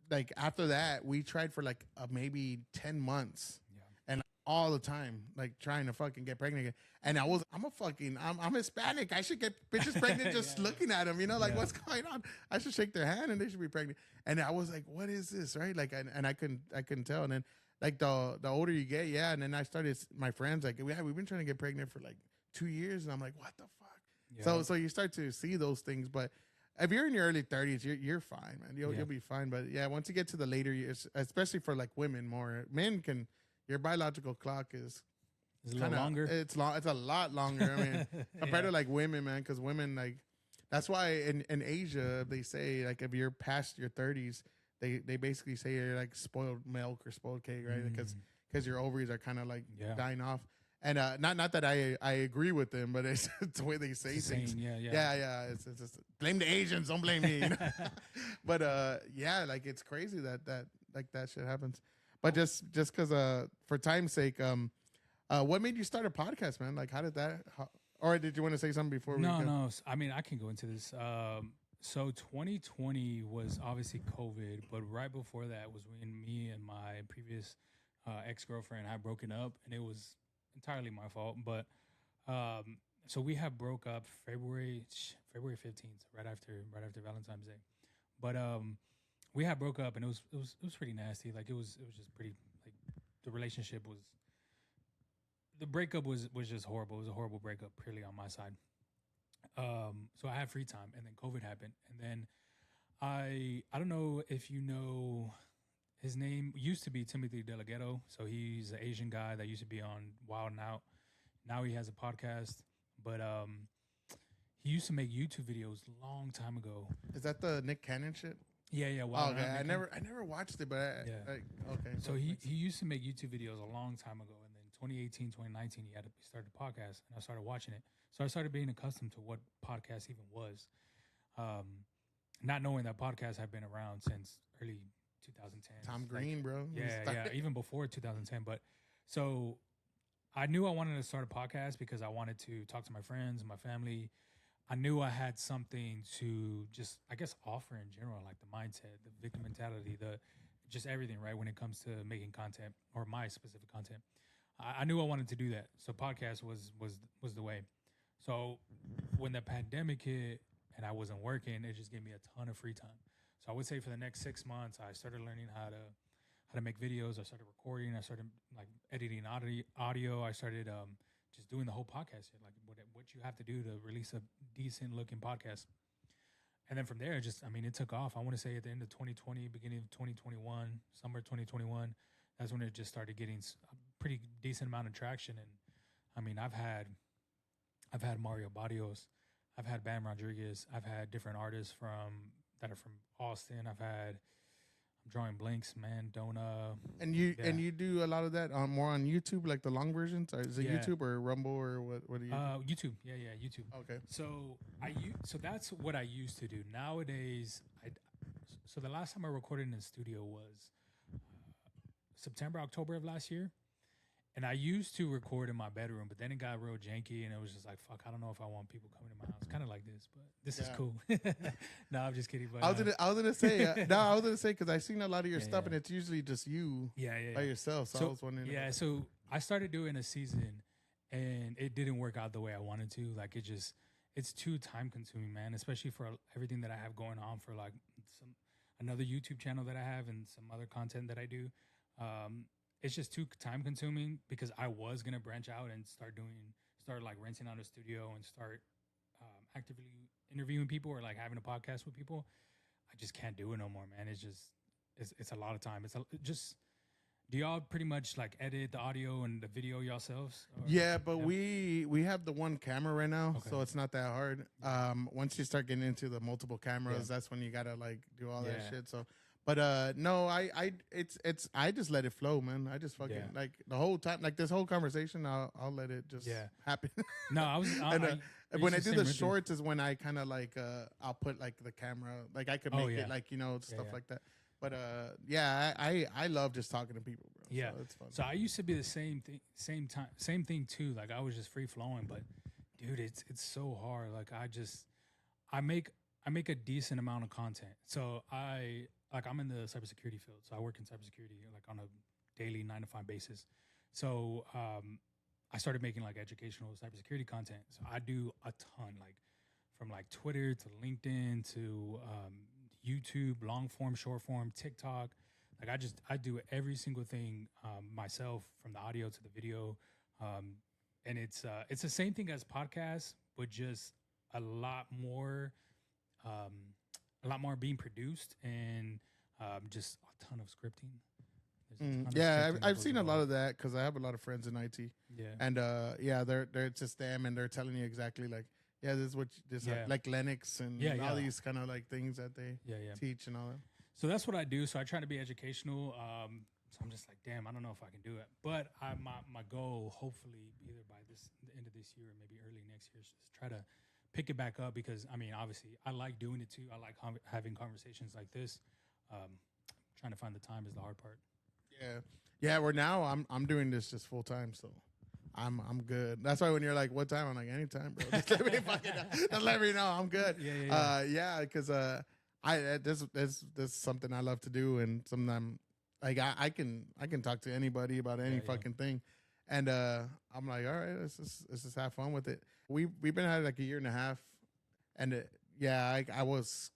like after that we tried for like maybe 10 months, and all the time like trying to fucking get pregnant again. And I'm Hispanic. I should get bitches pregnant just looking at them, what's going on? I should shake their hand and they should be pregnant. And I was like, what is this, right? Like, and I couldn't tell. And then like the older you get, and then I started, my friends like, we've been trying to get pregnant for like 2 years, and I'm like, what the fuck? Yeah. So you start to see those things, but if you're in your early 30s, you're fine, man. You'll be fine. But once you get to the later years, especially for like women, men can, your biological clock is a little longer. It's a lot longer. I mean, compared to like women, man, because women like, that's why in Asia they say like if you're past your 30s, they basically say you're like spoiled milk or spoiled cake, right? Because your ovaries are kind of like dying off. And not that I agree with them, but it's the way they say things. Yeah. It's just blame the Asians, don't blame me. But like it's crazy that like that shit happens. But just because for time's sake, what made you start a podcast, man? Like how did that? Or did you want to say something before? No. I mean, I can go into this. So 2020 was obviously COVID, but right before that was when me and my previous ex-girlfriend had broken up, and it was entirely my fault. But so we had broke up February 15th, right after Valentine's Day. But we had broke up, and it was pretty nasty. Like it was just pretty, like the relationship was, the breakup was just horrible. It was a horrible breakup, purely on my side. So I had free time, and then COVID happened, and then I don't know if you know, his name used to be Timothy Delgado. So he's an Asian guy that used to be on Wild 'N Out. Now he has a podcast, but he used to make YouTube videos a long time ago. Is that the Nick Cannon shit? Yeah. Wild okay, I never watched it, but okay. So he used to make YouTube videos a long time ago, and then 2018, 2019, he started a podcast, and I started watching it. So I started being accustomed to what podcast even was, not knowing that podcasts have been around since early 2010. Tom Green, bro. Yeah, even before 2010. But so I knew I wanted to start a podcast because I wanted to talk to my friends, my family. I knew I had something to just, I guess, offer in general, like the mindset, the victim mentality, the just everything, right? When it comes to making content or my specific content, I knew I wanted to do that. So podcast was the way. So when the pandemic hit and I wasn't working, it just gave me a ton of free time. So I would say for the next 6 months, I started learning how to make videos. I started recording. I started like editing audio. I started just doing the whole podcast shit, like what you have to do to release a decent looking podcast. And then from there, it took off. I want to say at the end of 2020, beginning of 2021, summer 2021, that's when it just started getting a pretty decent amount of traction. And I mean, I've had Mario Barrios, I've had Bam Rodriguez, I've had different artists that are from Austin. I'm drawing blanks, man. And you do a lot of that on more on YouTube, like the long versions. Or is it YouTube or Rumble or what do you? YouTube. Yeah, YouTube. Okay. So that's what I used to do. Nowadays, so the last time I recorded in the studio was September, October of last year. And I used to record in my bedroom, but then it got real janky, and it was just like, fuck, I don't know if I want people coming to my house. Kind of like this, but this is cool. No, I'm just kidding. But, I was gonna say because I've seen a lot of your stuff, and it's usually just you, by yourself. So I was wondering. Yeah, so I started doing a season, and it didn't work out the way I wanted to. Like it's too time consuming, man. Especially for everything that I have going on for like another YouTube channel that I have and some other content that I do. It's just too time consuming because I was going to branch out and start like renting out a studio and start actively interviewing people or like having a podcast with people. I just can't do it no more, man. It's a lot of time. Do y'all pretty much like edit the audio and the video yourselves? Yeah, but we have the one camera right now, so it's not that hard. Once you start getting into the multiple cameras, that's when you got to like do all that shit. So but no, I just let it flow, man. I just fucking like the whole time, like this whole conversation, I'll let it just happen. No, I when I do the shorts is when I kind of like I'll put like the camera, like I could make it like stuff like that. But I love just talking to people, bro. Yeah, so it's fun. So I used to be the same thing too. Like I was just free flowing, but dude, it's so hard. Like I make a decent amount of content. So I'm in the cybersecurity field. So I work in cybersecurity like on a daily 9 to 5 basis. So I started making like educational cybersecurity content. So I do a ton, like from like Twitter to LinkedIn to YouTube, long form, short form, TikTok. Like I do every single thing myself, from the audio to the video. And it's the same thing as podcasts, but just a lot more being produced and just a ton of scripting. I've seen a lot of that because I have a lot of friends in IT. Yeah, and they're just them, and they're telling you exactly like, this is what like Linux and all these kind of like things that they teach and all that. So that's what I do. So I try to be educational. So I'm just like, damn, I don't know if I can do it. But my goal, hopefully, either by the end of this year or maybe early next year, is just try to pick it back up because, I mean, obviously, I like doing it too. I like having conversations like this. Trying to find the time is the hard part. Yeah. Where now I'm doing this just full time, so I'm good. That's why when you're like, what time? I'm like, anytime, bro. Just let me fucking just let me know. I'm good. Because this is something I love to do, and sometimes like I can talk to anybody about any fucking thing, and I'm like, all right, let's just have fun with it. We've been at it like a year and a half, and I was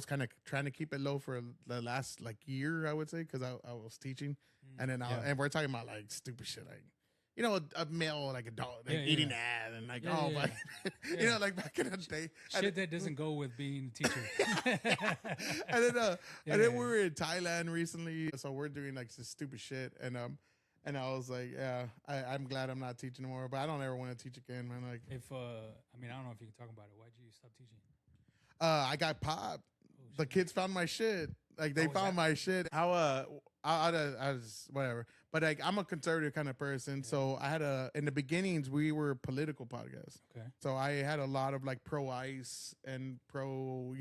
kind of trying to keep it low for the last like year, I would say, because I was teaching, and then and we're talking about like stupid shit like, a male, like a dog, like eating ass, and like, like back in the day. Shit that doesn't go with being a teacher. and then we were in Thailand recently, so we're doing like this stupid shit, and I was like, I'm glad I'm not teaching anymore, but I don't ever want to teach again, man. Like, if I don't know if you can talk about it. Why'd you stop teaching? I got popped. The kids found my shit. Like they found my shit. I was whatever. But like I'm a conservative kind of person, so I had in the beginnings we were a political podcast. Okay. So I had a lot of like pro ICE and pro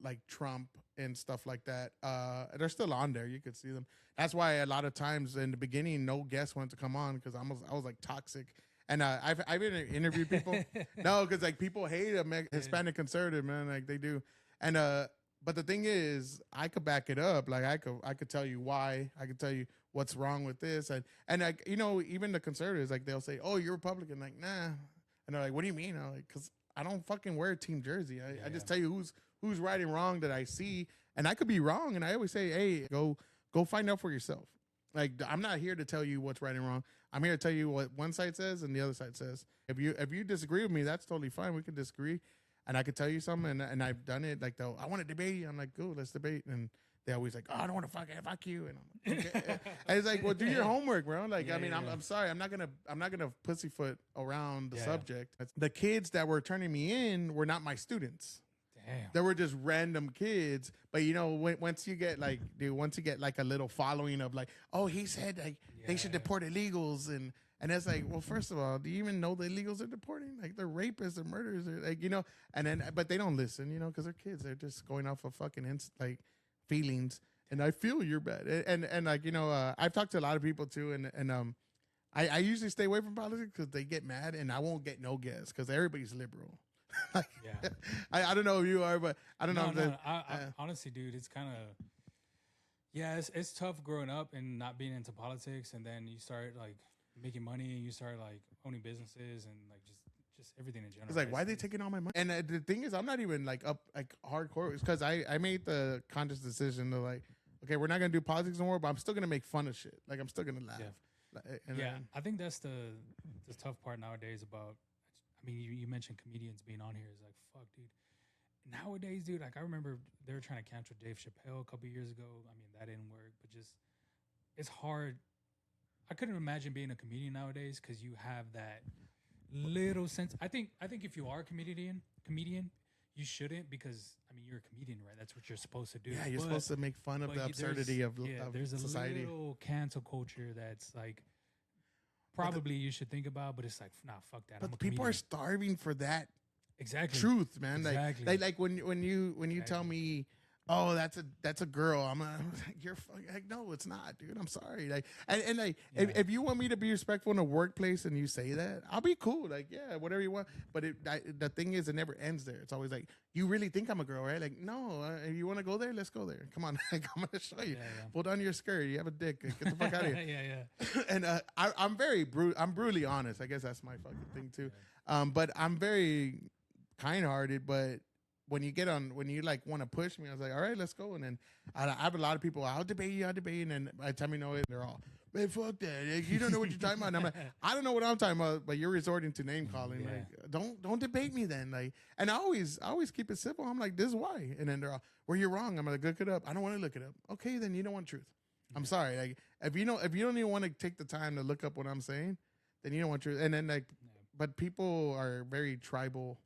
like Trump and stuff like that. They're still on there. You could see them. That's why a lot of times in the beginning, no guests wanted to come on because I was like toxic. And I've interviewed people. No, because like people hate a Hispanic conservative, man. Like they do. And but the thing is, I could back it up. Like I could tell you why. I could tell you what's wrong with this. And like, you know, even the conservatives, like they'll say, "Oh, you're Republican." Like, nah. And they're like, "What do you mean?" I'm like, "Because I don't fucking wear a team jersey. I just tell you who's right and wrong that I see, and I could be wrong." And I always say, "Hey, go find out for yourself." Like, I'm not here to tell you what's right and wrong. I'm here to tell you what one side says and the other side says. If you disagree with me, that's totally fine. We can disagree, and I could tell you something, and I've done it. Like, I want to debate you. I'm like, cool, let's debate. And they always like, "Oh, I don't want to fuck you." And I'm like, okay. And it's like, well, do your homework, bro. Like, I mean, I'm sorry, I'm not gonna pussyfoot around the subject. The kids that were turning me in were not my students. Damn. They were just random kids. But you know, once you get like a little following of like, oh, he said like they should deport illegals, and it's like, well, first of all, do you even know the illegals are deporting? Like, they're rapists, they're murderers, they're like, you know. And then, but they don't listen, you know, because they're kids. They're just going off of fucking like feelings. And I feel you're bad. And like, you know, I've talked to a lot of people too, and I usually stay away from politics because they get mad, and I won't get no guests because everybody's liberal. Like, I don't know if you are, but I don't know. I honestly, dude, it's kind of, it's tough growing up and not being into politics, and then you start like making money, and you start like owning businesses, and like just everything in general. It's like, why are they taking all my money? And the thing is, I'm not even like up like hardcore. It's because I made the conscious decision to like, okay, we're not gonna do politics anymore, but I'm still gonna make fun of shit. Like, I'm still gonna laugh. I think that's the tough part nowadays about. I mean, you mentioned comedians being on here. Is like, fuck, dude. Nowadays, dude, like I remember they were trying to cancel Dave Chappelle a couple years ago. I mean, that didn't work, but just it's hard. I couldn't imagine being a comedian nowadays because you have that little sense. I think if you are a comedian, you shouldn't, because I mean, you're a comedian, right? That's what you're supposed to do. Yeah, you're supposed to make fun of the absurdity of there's society. There's a little cancel culture that's like. Probably you should think about, but it's like, nah, fuck that. But people are starving for that truth, man. Exactly. Like when you tell me, oh, that's a girl, I'm you're fucking like, no, it's not, dude. I'm sorry. Like, and like, if you want me to be respectful in the workplace and you say that, I'll be cool. Like, yeah, whatever you want. But the thing is, it never ends there. It's always like, you really think I'm a girl, right? Like, no. If you want to go there, let's go there. Come on, like, I'm gonna show you. Pull down your skirt. You have a dick. Get the fuck out of here. And I'm brutally honest. I guess that's my fucking thing too. But I'm very kind-hearted, but when you like want to push me, I was like, all right, let's go. And then I have a lot of people, I'll debate you. And then by the time you know it, they're all, man, fuck that. You don't know what you're talking about. And I'm like, I don't know what I'm talking about, but you're resorting to name calling. Like, don't debate me then. Like, and I always keep it simple. I'm like, this is why. And then they're all, well, you're wrong. I'm gonna look it up. I don't want to look it up. Okay, then you don't want truth. I'm sorry. Like, if you don't even want to take the time to look up what I'm saying, then you don't want truth. And then like, but people are very tribal.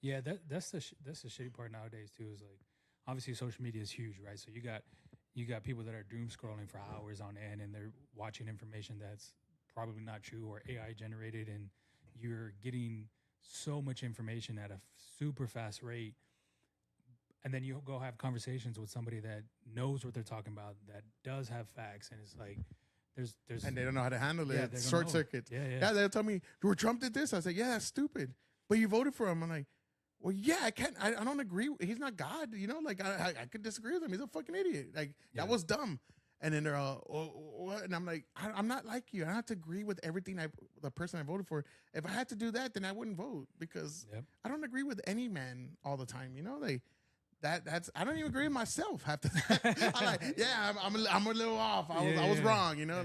Yeah, that's the shitty part nowadays too. Is like, obviously social media is huge, right? So you got people that are doom scrolling for hours on end, and they're watching information that's probably not true or AI generated, and you're getting so much information at a super fast rate. And then you go have conversations with somebody that knows what they're talking about, that does have facts, and it's like there's and they don't know how to handle it. It's short circuit. Yeah, they'll tell me, Trump did this. I say, yeah, that's stupid, but you voted for him. I'm like, well, yeah, I can't. I don't agree. He's not God, you know. Like I could disagree with him. He's a fucking idiot. Like that was dumb. And then they're all, oh, what? And I'm like, I'm not like you. I don't have to agree with everything the person I voted for. If I had to do that, then I wouldn't vote, because I don't agree with any man all the time. You know, like that's I don't even agree with myself half the time. I'm like, yeah, I'm a little off. I was wrong. You know,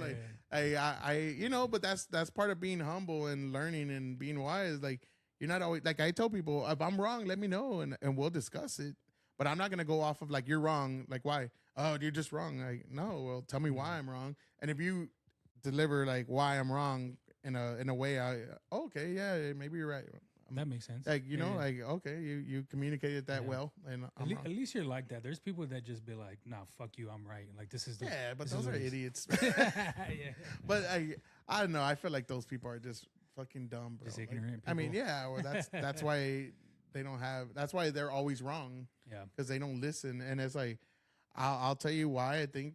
I you know, but that's part of being humble and learning and being wise. Like, you're not always, like I tell people, if I'm wrong, let me know and we'll discuss it. But I'm not going to go off of like, you're wrong. Like, why? Oh, you're just wrong. Like, no, well, tell me why I'm wrong. And if you deliver like why I'm wrong in a way, okay, yeah, maybe you're right. That makes sense. Like, you know, like, okay, you communicated that well. And at least you're like that. There's people that just be like, nah, fuck you, I'm right. Like, this is the... Yeah, but those are idiots. But I don't know. I feel like those people are just fucking dumb, bro. Just ignorant people. I mean, yeah, well, that's why they don't have. That's why they're always wrong. Yeah, because they don't listen. And it's like, I'll tell you why I think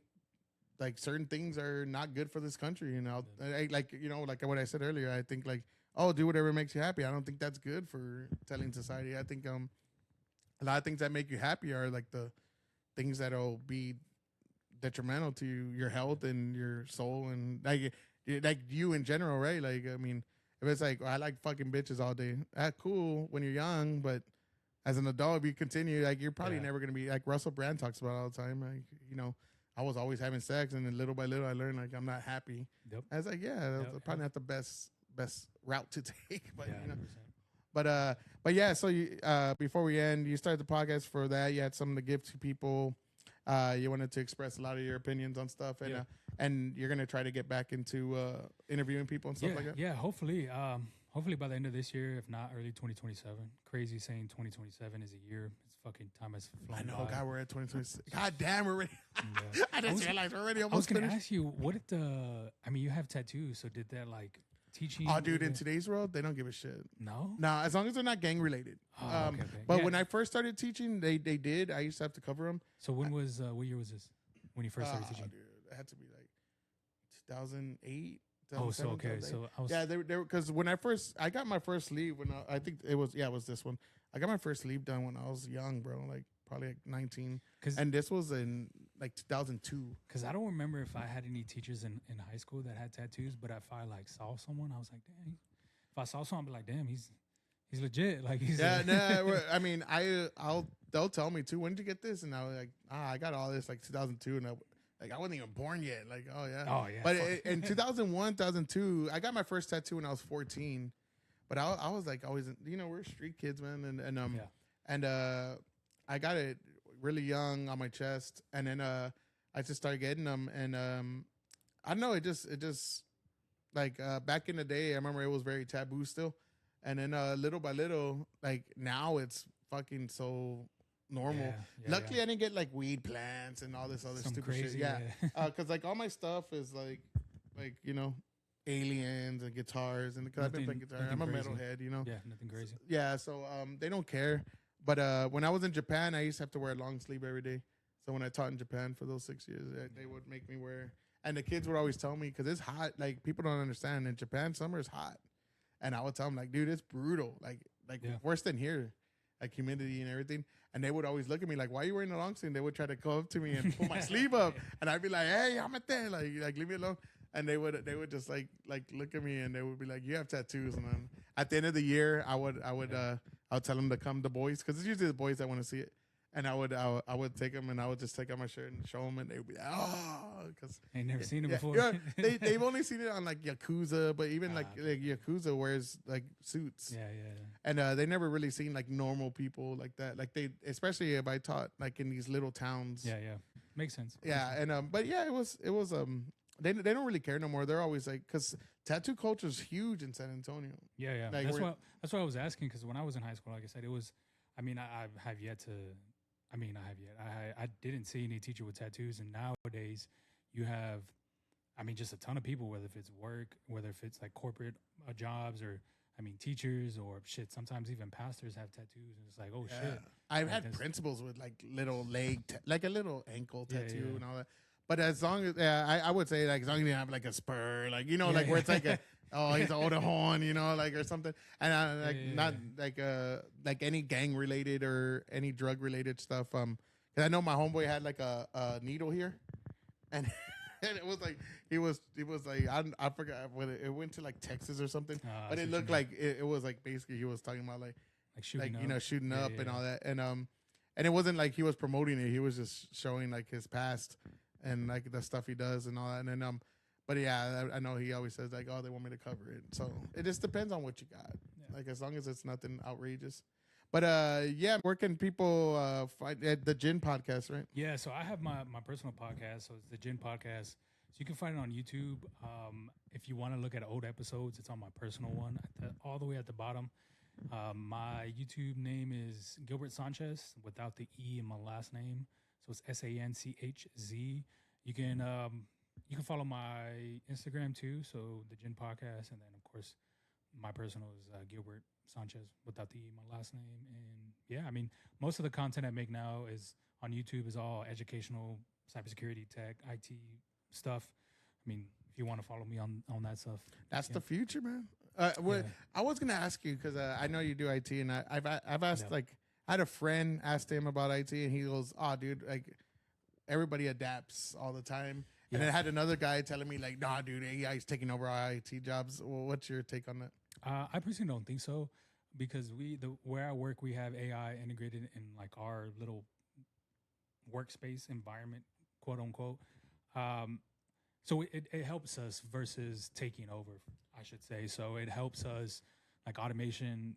like certain things are not good for this country. You know, like like what I said earlier. I think like, oh, do whatever makes you happy. I don't think that's good for telling society. I think a lot of things that make you happy are like the things that'll be detrimental to your health and your soul and like you in general, right? Like, I mean, if it's like, I like fucking bitches all day, that's cool when you're young, but as an adult, if you continue, like, you're probably never gonna be like Russell Brand talks about all the time. Like, I was always having sex, and then little by little, I learned like I'm not happy. Yep. I was like, that's probably not the best route to take, but yeah, 100%. But yeah. So you, before we end, you started the podcast for that. You had something to give to people. You wanted to express a lot of your opinions on stuff, and you're gonna try to get back into interviewing people and stuff like that. Yeah, hopefully. Hopefully by the end of this year, if not early 2027. Crazy saying 2027 is a year. It's fucking time has flown I know, by. God, we're at 2026. God damn, we're already. Yeah. I didn't realize we're already I was almost going to finished. ask you, what did I mean, you have tattoos, so did that like teaching? Oh, dude, in today's world, they don't give a shit. No? No, as long as they're not gang related. Okay. But when I first started teaching, they did. I used to have to cover them. So when was, what year was this? When you first started teaching? Dude, it had to be like 2008. Oh, so okay. So I was. Yeah, they were because when I got my first sleeve when I think it was this one. I got my first sleeve done when I was young, bro, like probably like 19. And this was in like 2002. Because I don't remember if I had any teachers in high school that had tattoos, but if I like saw someone, I was like, damn. If I saw someone, I'd be like, damn, he's legit. Like he's I mean, they'll tell me too. When did you get this? And I was like, I got all this like 2002, and I wasn't even born yet. Like, oh yeah. But in 2001, 2002, I got my first tattoo when I was 14. But I was like always, we're street kids, man, and I got it really young on my chest, and then I just started getting them, and I don't know, it just like back in the day, I remember it was very taboo still, and then little by little, like now it's fucking so normal. Luckily, I didn't get like weed plants and all this other stupid crazy, shit. Because like all my stuff is like aliens and guitars, and because I've been playing guitar, I'm a metalhead, Yeah, nothing crazy. So they don't care. But when I was in Japan, I used to have to wear a long sleeve every day. So when I taught in Japan for those 6 years, they would make me wear. And the kids would always tell me, because it's hot. Like, people don't understand. In Japan, summer is hot. And I would tell them, like, dude, it's brutal. Like worse than here. Like, humidity and everything. And they would always look at me like, why are you wearing a long sleeve? And they would try to go up to me and pull my sleeve up. And I'd be like, hey, I'm at there. Like leave me alone. And they would just like look at me, and they would be like, you have tattoos. And then at the end of the year, I would tell them to come, the boys, because it's usually the boys that want to see it. And I would take them, and I would just take out my shirt and show them, and they would be like, oh, because I ain't never seen it before. They've only seen it on like Yakuza, but even like Yakuza wears like suits. Yeah. And they never really seen like normal people like that. Like especially if I taught like in these little towns. Yeah. Makes sense. Yeah, and but yeah, it was they don't really care no more. They're always like, because tattoo culture is huge in San Antonio. Yeah. Like, that's what I was asking, because when I was in high school, like I said, it was. I mean, I have yet to. I didn't see any teacher with tattoos, and nowadays you have, just a ton of people, whether if it's work, whether if it's like corporate jobs, or teachers, or shit. Sometimes even pastors have tattoos, and it's like, oh shit. I've had principals with like little leg, like a little ankle tattoo and all that. But as long as I would say, like, as long as you have like a spur, like where it's like he's an older horn, like, or something, and not like any gang related or any drug related stuff. Because I know my homeboy had like a needle here, and it was like he was like I forgot what it went to, like Texas or something, but it looked like it was like basically he was talking about like shooting up. Shooting up and all that, and it wasn't like he was promoting it. He was just showing like his past and like the stuff he does and all that. And then but yeah, I know he always says like, oh, they want me to cover it. So it just depends on what you got. Like, as long as it's nothing outrageous. But where can people find the Gin podcast, right? Yeah, so I have my personal podcast, so it's the Gin podcast. So you can find it on YouTube. If you want to look at old episodes, it's on my personal one, all the way at the bottom. My YouTube name is Gilbert Sanchez without the E in my last name. So it's SANCHZ. You can follow my Instagram too. So the Gin Podcast, and then of course my personal is Gilbert Sanchez without the E, my last name. And yeah, I mean, most of the content I make now is on YouTube is all educational, cybersecurity, tech, IT stuff. I mean, if you want to follow me on that stuff, that's the future, man. I was gonna ask you because I know you do IT, and I've asked like I had a friend asked him about IT, and he goes, "Oh, dude, like everybody adapts all the time." And then I had another guy telling me like, "Nah, dude, AI is taking over our IT jobs." Well, what's your take on that? I personally don't think so, because where I work, we have AI integrated in like our little workspace environment, quote unquote. So it helps us versus taking over, I should say. So it helps us like automation,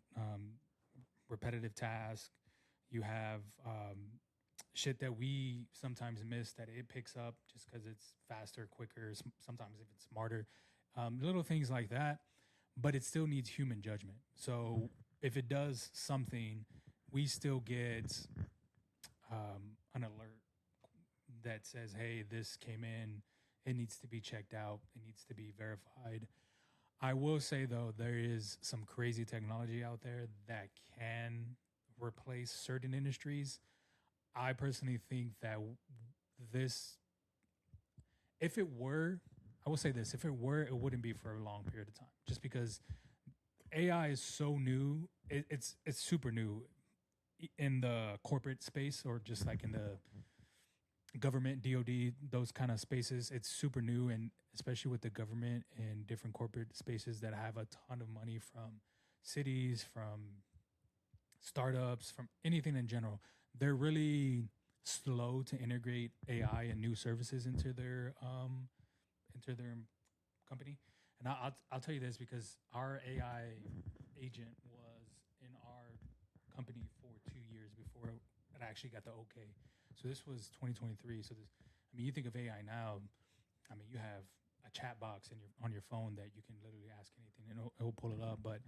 repetitive task. You have shit that we sometimes miss that it picks up just because it's faster, quicker, sometimes if it's smarter. Little things like that, but it still needs human judgment. So if it does something, we still get an alert that says, hey, this came in. It needs to be checked out. It needs to be verified. I will say, though, there is some crazy technology out there that can replace certain industries. I personally think that if it were, I will say this, if it were, it wouldn't be for a long period of time, just because AI is so new. It's super new in the corporate space, or just like in the government, DOD, those kind of spaces. It's super new, and especially with the government and different corporate spaces that have a ton of money from cities, from startups, from anything in general. They're really slow to integrate AI and new services into their company. And I'll tell you this, because our AI agent was in our company for 2 years before it actually got the okay. So this was 2023. So this, I mean, you think of AI now, I mean, you have a chat box on your phone that you can literally ask anything and it'll pull it up. But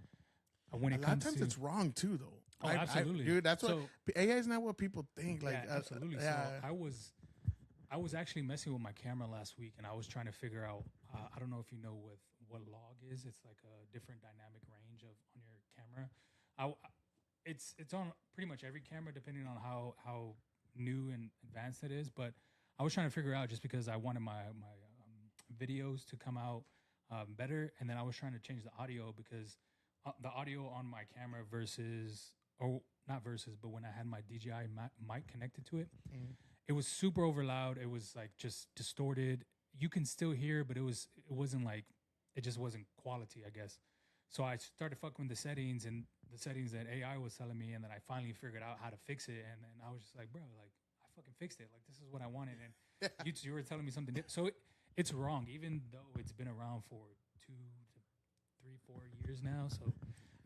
when it comes to, a lot of times it's wrong too, though. Oh, absolutely, dude. That's what AI is not what people think. Like, absolutely. So I was actually messing with my camera last week, and I was trying to figure out. I don't know if you know what log is. It's like a different dynamic range on your camera. It's on pretty much every camera, depending on how new and advanced it is. But I was trying to figure out, just because I wanted my videos to come out better, and then I was trying to change the audio, because the audio on my camera but when I had my DJI mic connected to it, it was super over loud. It was like just distorted. You can still hear, but it wasn't like, it just wasn't quality, I guess. So I started fucking with the settings that AI was telling me, and then I finally figured out how to fix it. And then I was just like, bro, like, I fucking fixed it. Like, this is what I wanted. And you were telling me something different. So it's wrong, even though it's been around for 2 to 3, 4 years now. So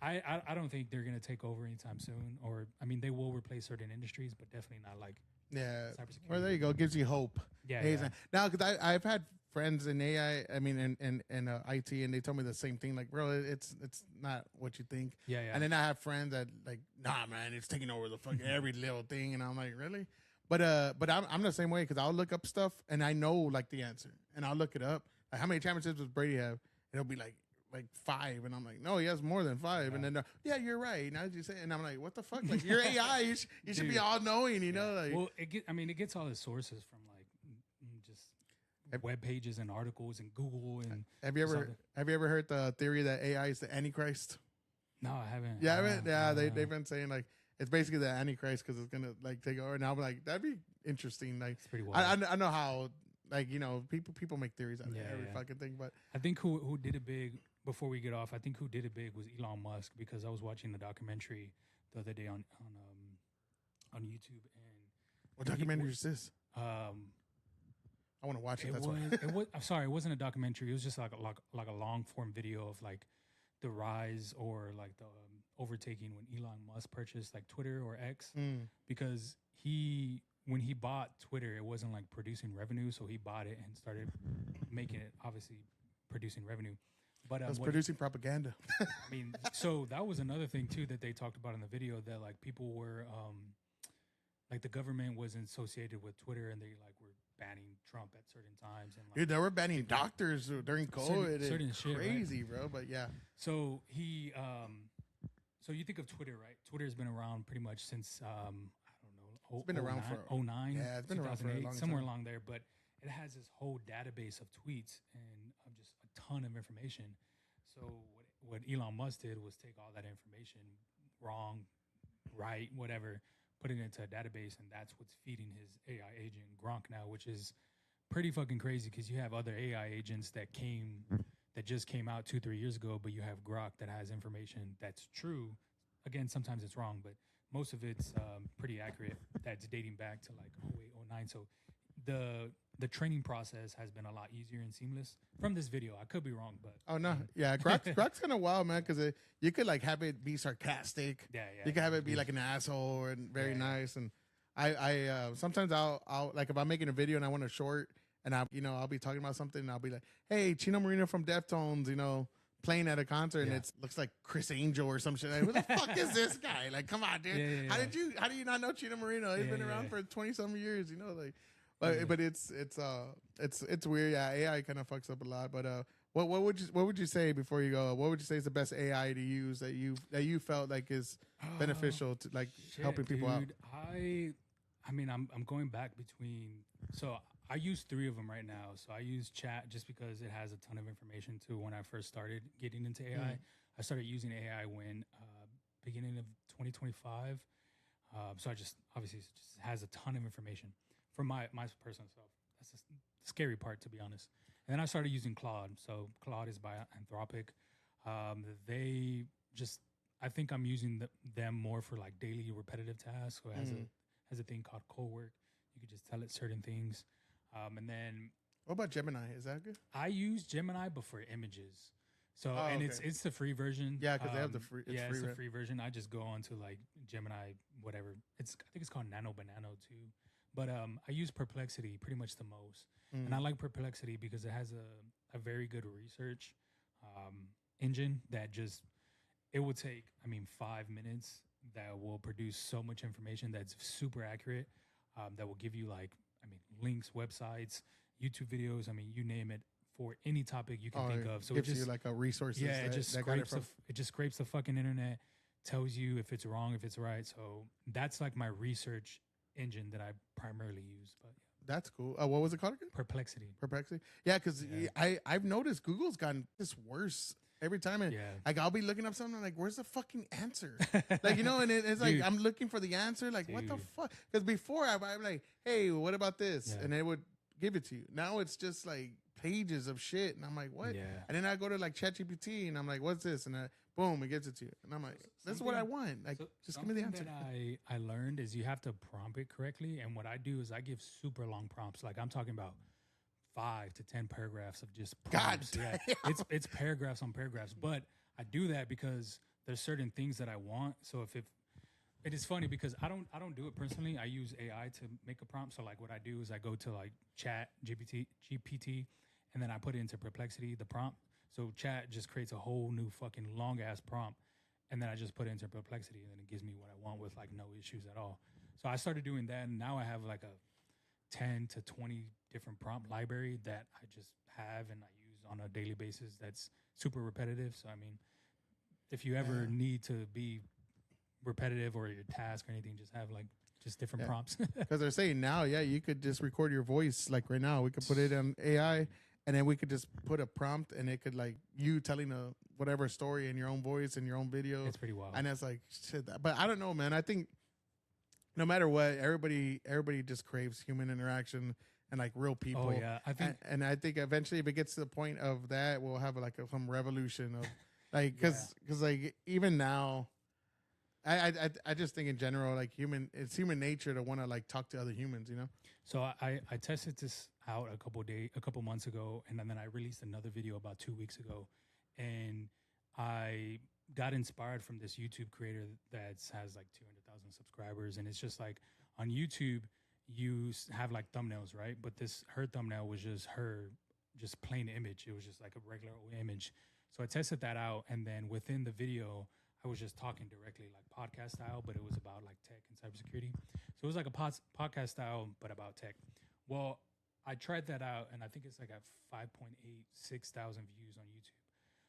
I don't think they're going to take over anytime soon. Or, I mean, they will replace certain industries, but definitely not like cybersecurity. Well, there you go. Gives you hope. Yeah. Now, because I've had friends in AI, I mean, in IT, and they told me the same thing. Like, bro, it's not what you think. Yeah. And then I have friends that like, nah, man, it's taking over the fucking every little thing, and I'm like, really? But I'm the same way, because I'll look up stuff and I know like the answer, and I'll look it up. Like, how many championships does Brady have? And it'll be like 5, and I'm like, no, he has more than 5. And then you're right. Now that you say, and I'm like, what the fuck? Like, you're AI, you should be all knowing, you know? Like, well, it gets all the sources from like just web pages and articles and Google. And have you ever heard the theory that AI is the Antichrist? No, I haven't. Yeah, they've been saying like it's basically the Antichrist, because it's gonna like take over. And I'm like, that'd be interesting. Like, it's pretty wild. I know how, like, you know, people make theories out of every fucking thing. But I think who did it big, before we get off, I think who did it big was Elon Musk, because I was watching the documentary the other day on YouTube. And what documentary is this? I want to watch it. That's why. I'm sorry, it wasn't a documentary. It was just like a long form video of like the rise, or like the overtaking when Elon Musk purchased like Twitter or X, because when he bought Twitter, it wasn't like producing revenue, so he bought it and started making it obviously producing revenue. But it's producing propaganda. I mean, so that was another thing too that they talked about in the video, that like people were like the government was associated with Twitter, and they like were banning Trump at certain times. And Dude, they were banning doctors during COVID. Certain shit, crazy, right? bro. But yeah. So he, so you think of Twitter, right? Twitter has been around pretty much since I don't know. It's been around for 09. Yeah, it's been around for a long somewhere time. along there. But it has this whole database of tweets and just a ton of information. So what Elon Musk did was take all that information, wrong, right, whatever, put it into a database, and that's what's feeding his AI agent Gronk now, which is pretty fucking crazy because you have other AI agents that just came out 2-3 years ago, but you have Grok that has information that's true. Again, sometimes it's wrong, but most of it's pretty accurate. That's dating back to like 08, 09. So the training process has been a lot easier and seamless from this video. I could be wrong, but oh no, yeah, Grok's kind of wild, man, because you could like have it be sarcastic. Yeah. You could have it be like an asshole and very nice. And I sometimes I'll like if I'm making a video and I want a short and I'll be talking about something and I'll be like, hey, Chino Marino from Deftones, playing at a concert and it looks like Chris Angel or some shit. Like, who the fuck is this guy? Like, come on, dude. How do you not know Chino Marino? He's been around for 20-some years, like. But it's weird. Yeah, AI kind of fucks up a lot. But what would you say before you go? What would you say is the best AI to use that you felt like is beneficial to like helping people out? I mean, I'm going back between. So I use 3 of them right now. So I use Chat just because it has a ton of information too. When I first started getting into AI, I started using AI when beginning of 2025. So I just obviously it just has a ton of information. For my personal self. That's the scary part, to be honest. And then I started using Claude. So Claude is by Anthropic. I think I'm using them more for like daily repetitive tasks. So it has a thing called co-work. You could just tell it certain things. And then... What about Gemini? Is that good? I use Gemini, but for images. So, it's the free version. Yeah, because they have the free. It's the free version. I just go on to like Gemini, whatever. I think it's called Nano Banano too. But I use Perplexity pretty much the most. And I like Perplexity because it has a very good research engine that it will take, 5 minutes that will produce so much information that's super accurate, that will give you links, websites, YouTube videos, you name it, for any topic you can think of. So it gives you like a resource. Yeah, it just scrapes the fucking internet, tells you if it's wrong, if it's right. So that's like my research engine that I primarily use. But that's cool. What was it called again? Perplexity. Yeah, because I've noticed Google's gotten this worse every time. And like I'll be looking up something like, where's the fucking answer? Like, and it's like, dude, I'm looking for the answer. Like, dude, what the fuck? Because before I'm like, hey, what about this? And it would give it to you. Now it's just like pages of shit. And I'm like, what? Yeah. And then I go to like ChatGPT and I'm like, what's this? And boom, it gives it to you. And I'm like, this is what I want. Like, just give me the answer. That I learned is you have to prompt it correctly. And what I do is I give super long prompts. Like I'm talking about 5 to 10 paragraphs of just prompts. God, yeah. It's paragraphs on paragraphs. But I do that because there's certain things that I want. So if it is funny because I don't do it personally. I use AI to make a prompt. So like what I do is I go to like Chat GPT, and then I put it into Perplexity, the prompt. So Chat just creates a whole new fucking long ass prompt, and then I just put it into Perplexity, and then it gives me what I want with like no issues at all. So I started doing that, and now I have like a 10 to 20 different prompt library that I just have and I use on a daily basis. That's super repetitive. So I mean, if you ever need to be repetitive or your task or anything, just have like just different prompts. Because they're saying now, you could just record your voice like right now. We could put it on AI. And then we could just put a prompt, and it could like you telling whatever story in your own voice in your own video. It's pretty wild. And it's like shit. But I don't know, man. I think no matter what, everybody just craves human interaction and like real people. Oh yeah, I think eventually, if it gets to the point of that, we'll have like some revolution of like because like even now, I just think in general like it's human nature to want to like talk to other humans, So I tested this out a couple months ago, and then I released another video about 2 weeks ago, and I got inspired from this YouTube creator that has like 200,000 subscribers, and it's just like on YouTube you have like thumbnails, right? But her thumbnail was just her plain image. It was just like a regular image. So I tested that out, and then within the video I was just talking directly like podcast style, but it was about like tech and cybersecurity. So it was like a podcast style, but about tech. Well, I tried that out, and I think it's like at 6,000 views on YouTube.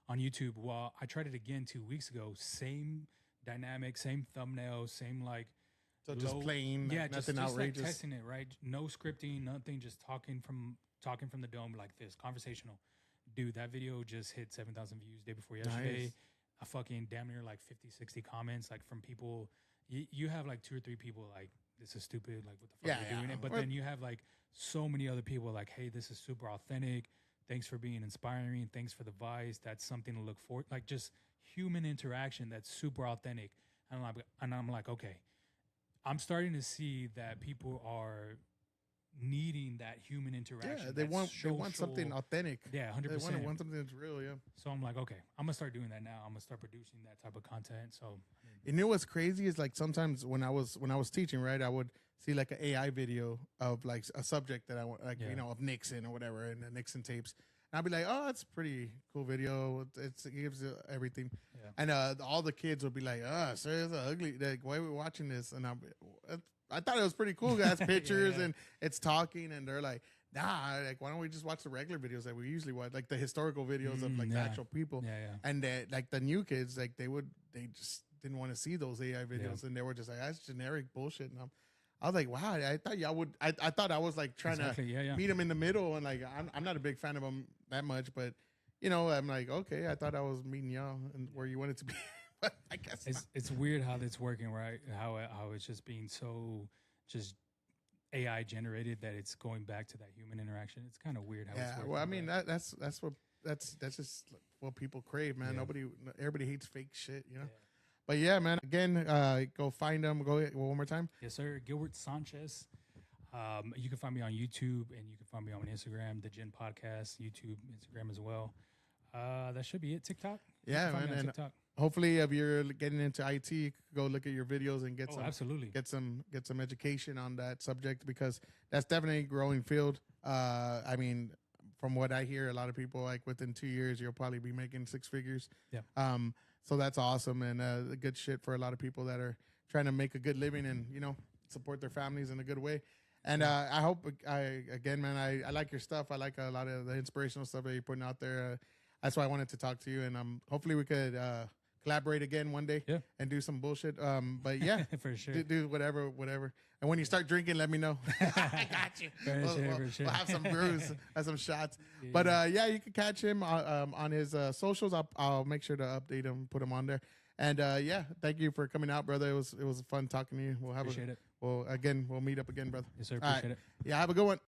On YouTube, well, I tried it again 2 weeks ago. Same dynamic, same thumbnail, same like. So just plain, yeah, nothing just outrageous. like testing it, right? No scripting, nothing, just talking from the dome like this, conversational. Dude, that video just hit 7,000 views day before yesterday. Nice. A fucking damn near like 50, 60 comments, like from people. You have like 2 or 3 people like, this is stupid, like what the fuck are you doing it? But then you have like so many other people like, hey, this is super authentic. Thanks for being inspiring. Thanks for the advice. That's something to look for. Like just human interaction that's super authentic. And I'm like, okay, I'm starting to see that people are needing that human interaction. Yeah, they want something authentic. Yeah, 100%. They want something that's real. Yeah. So I'm like, okay, I'm gonna start doing that now. I'm gonna start producing that type of content. So you know what's crazy is like sometimes when I was teaching, right, I would see like an AI video of like a subject that I want, like you know, of Nixon or whatever, and the Nixon tapes. And I'd be like, oh, it's a pretty cool video. It gives you everything. Yeah. And all the kids would be like, oh, sir, it's ugly. Like, why are we watching this? And I thought it was pretty cool. It has pictures and it's talking, and they're like, nah, like, why don't we just watch the regular videos that we usually watch, like the historical videos of like the actual people. And like the new kids, like they just didn't want to see those AI videos, and they were just like, that's generic bullshit. And I was like, wow, I thought y'all would. I thought I was like trying to meet them in the middle, and like I'm not a big fan of them that much, but you know, I'm like, okay, I thought I was meeting y'all and where you wanted to be. But I guess it's weird how that's working, right? How it's just being so just AI generated that it's going back to that human interaction. It's kind of weird how it's working. Well, I mean that's just what people crave, man. Everybody hates fake shit, you know. But yeah, man. Again, go find them. Go one more time. Yes, sir. Gilbert Sanchez. You can find me on YouTube, and you can find me on Instagram, the Gen Podcast, YouTube, Instagram as well. That should be it. TikTok. Yeah, man. And TikTok. Hopefully, if you're getting into IT, you could go look at your videos and get some education on that subject, because that's definitely a growing field. I mean, from what I hear, a lot of people, like within 2 years, you'll probably be making 6 figures. Yeah. So that's awesome, and good shit for a lot of people that are trying to make a good living and, you know, support their families in a good way. And I hope, again, man, I like your stuff. I like a lot of the inspirational stuff that you're putting out there. That's why I wanted to talk to you, and hopefully we could collaborate again one day and do some bullshit. But yeah, for sure. Do whatever. And when you start drinking, let me know. I got you. For sure. We'll have some brews, have some shots. Yeah. But yeah, you can catch him on his socials. I'll make sure to update him, put him on there. And yeah, thank you for coming out, brother. It was fun talking to you. We'll have appreciate it. Well, again, we'll meet up again, brother. Yes, sir. Appreciate it. Yeah, have a good one.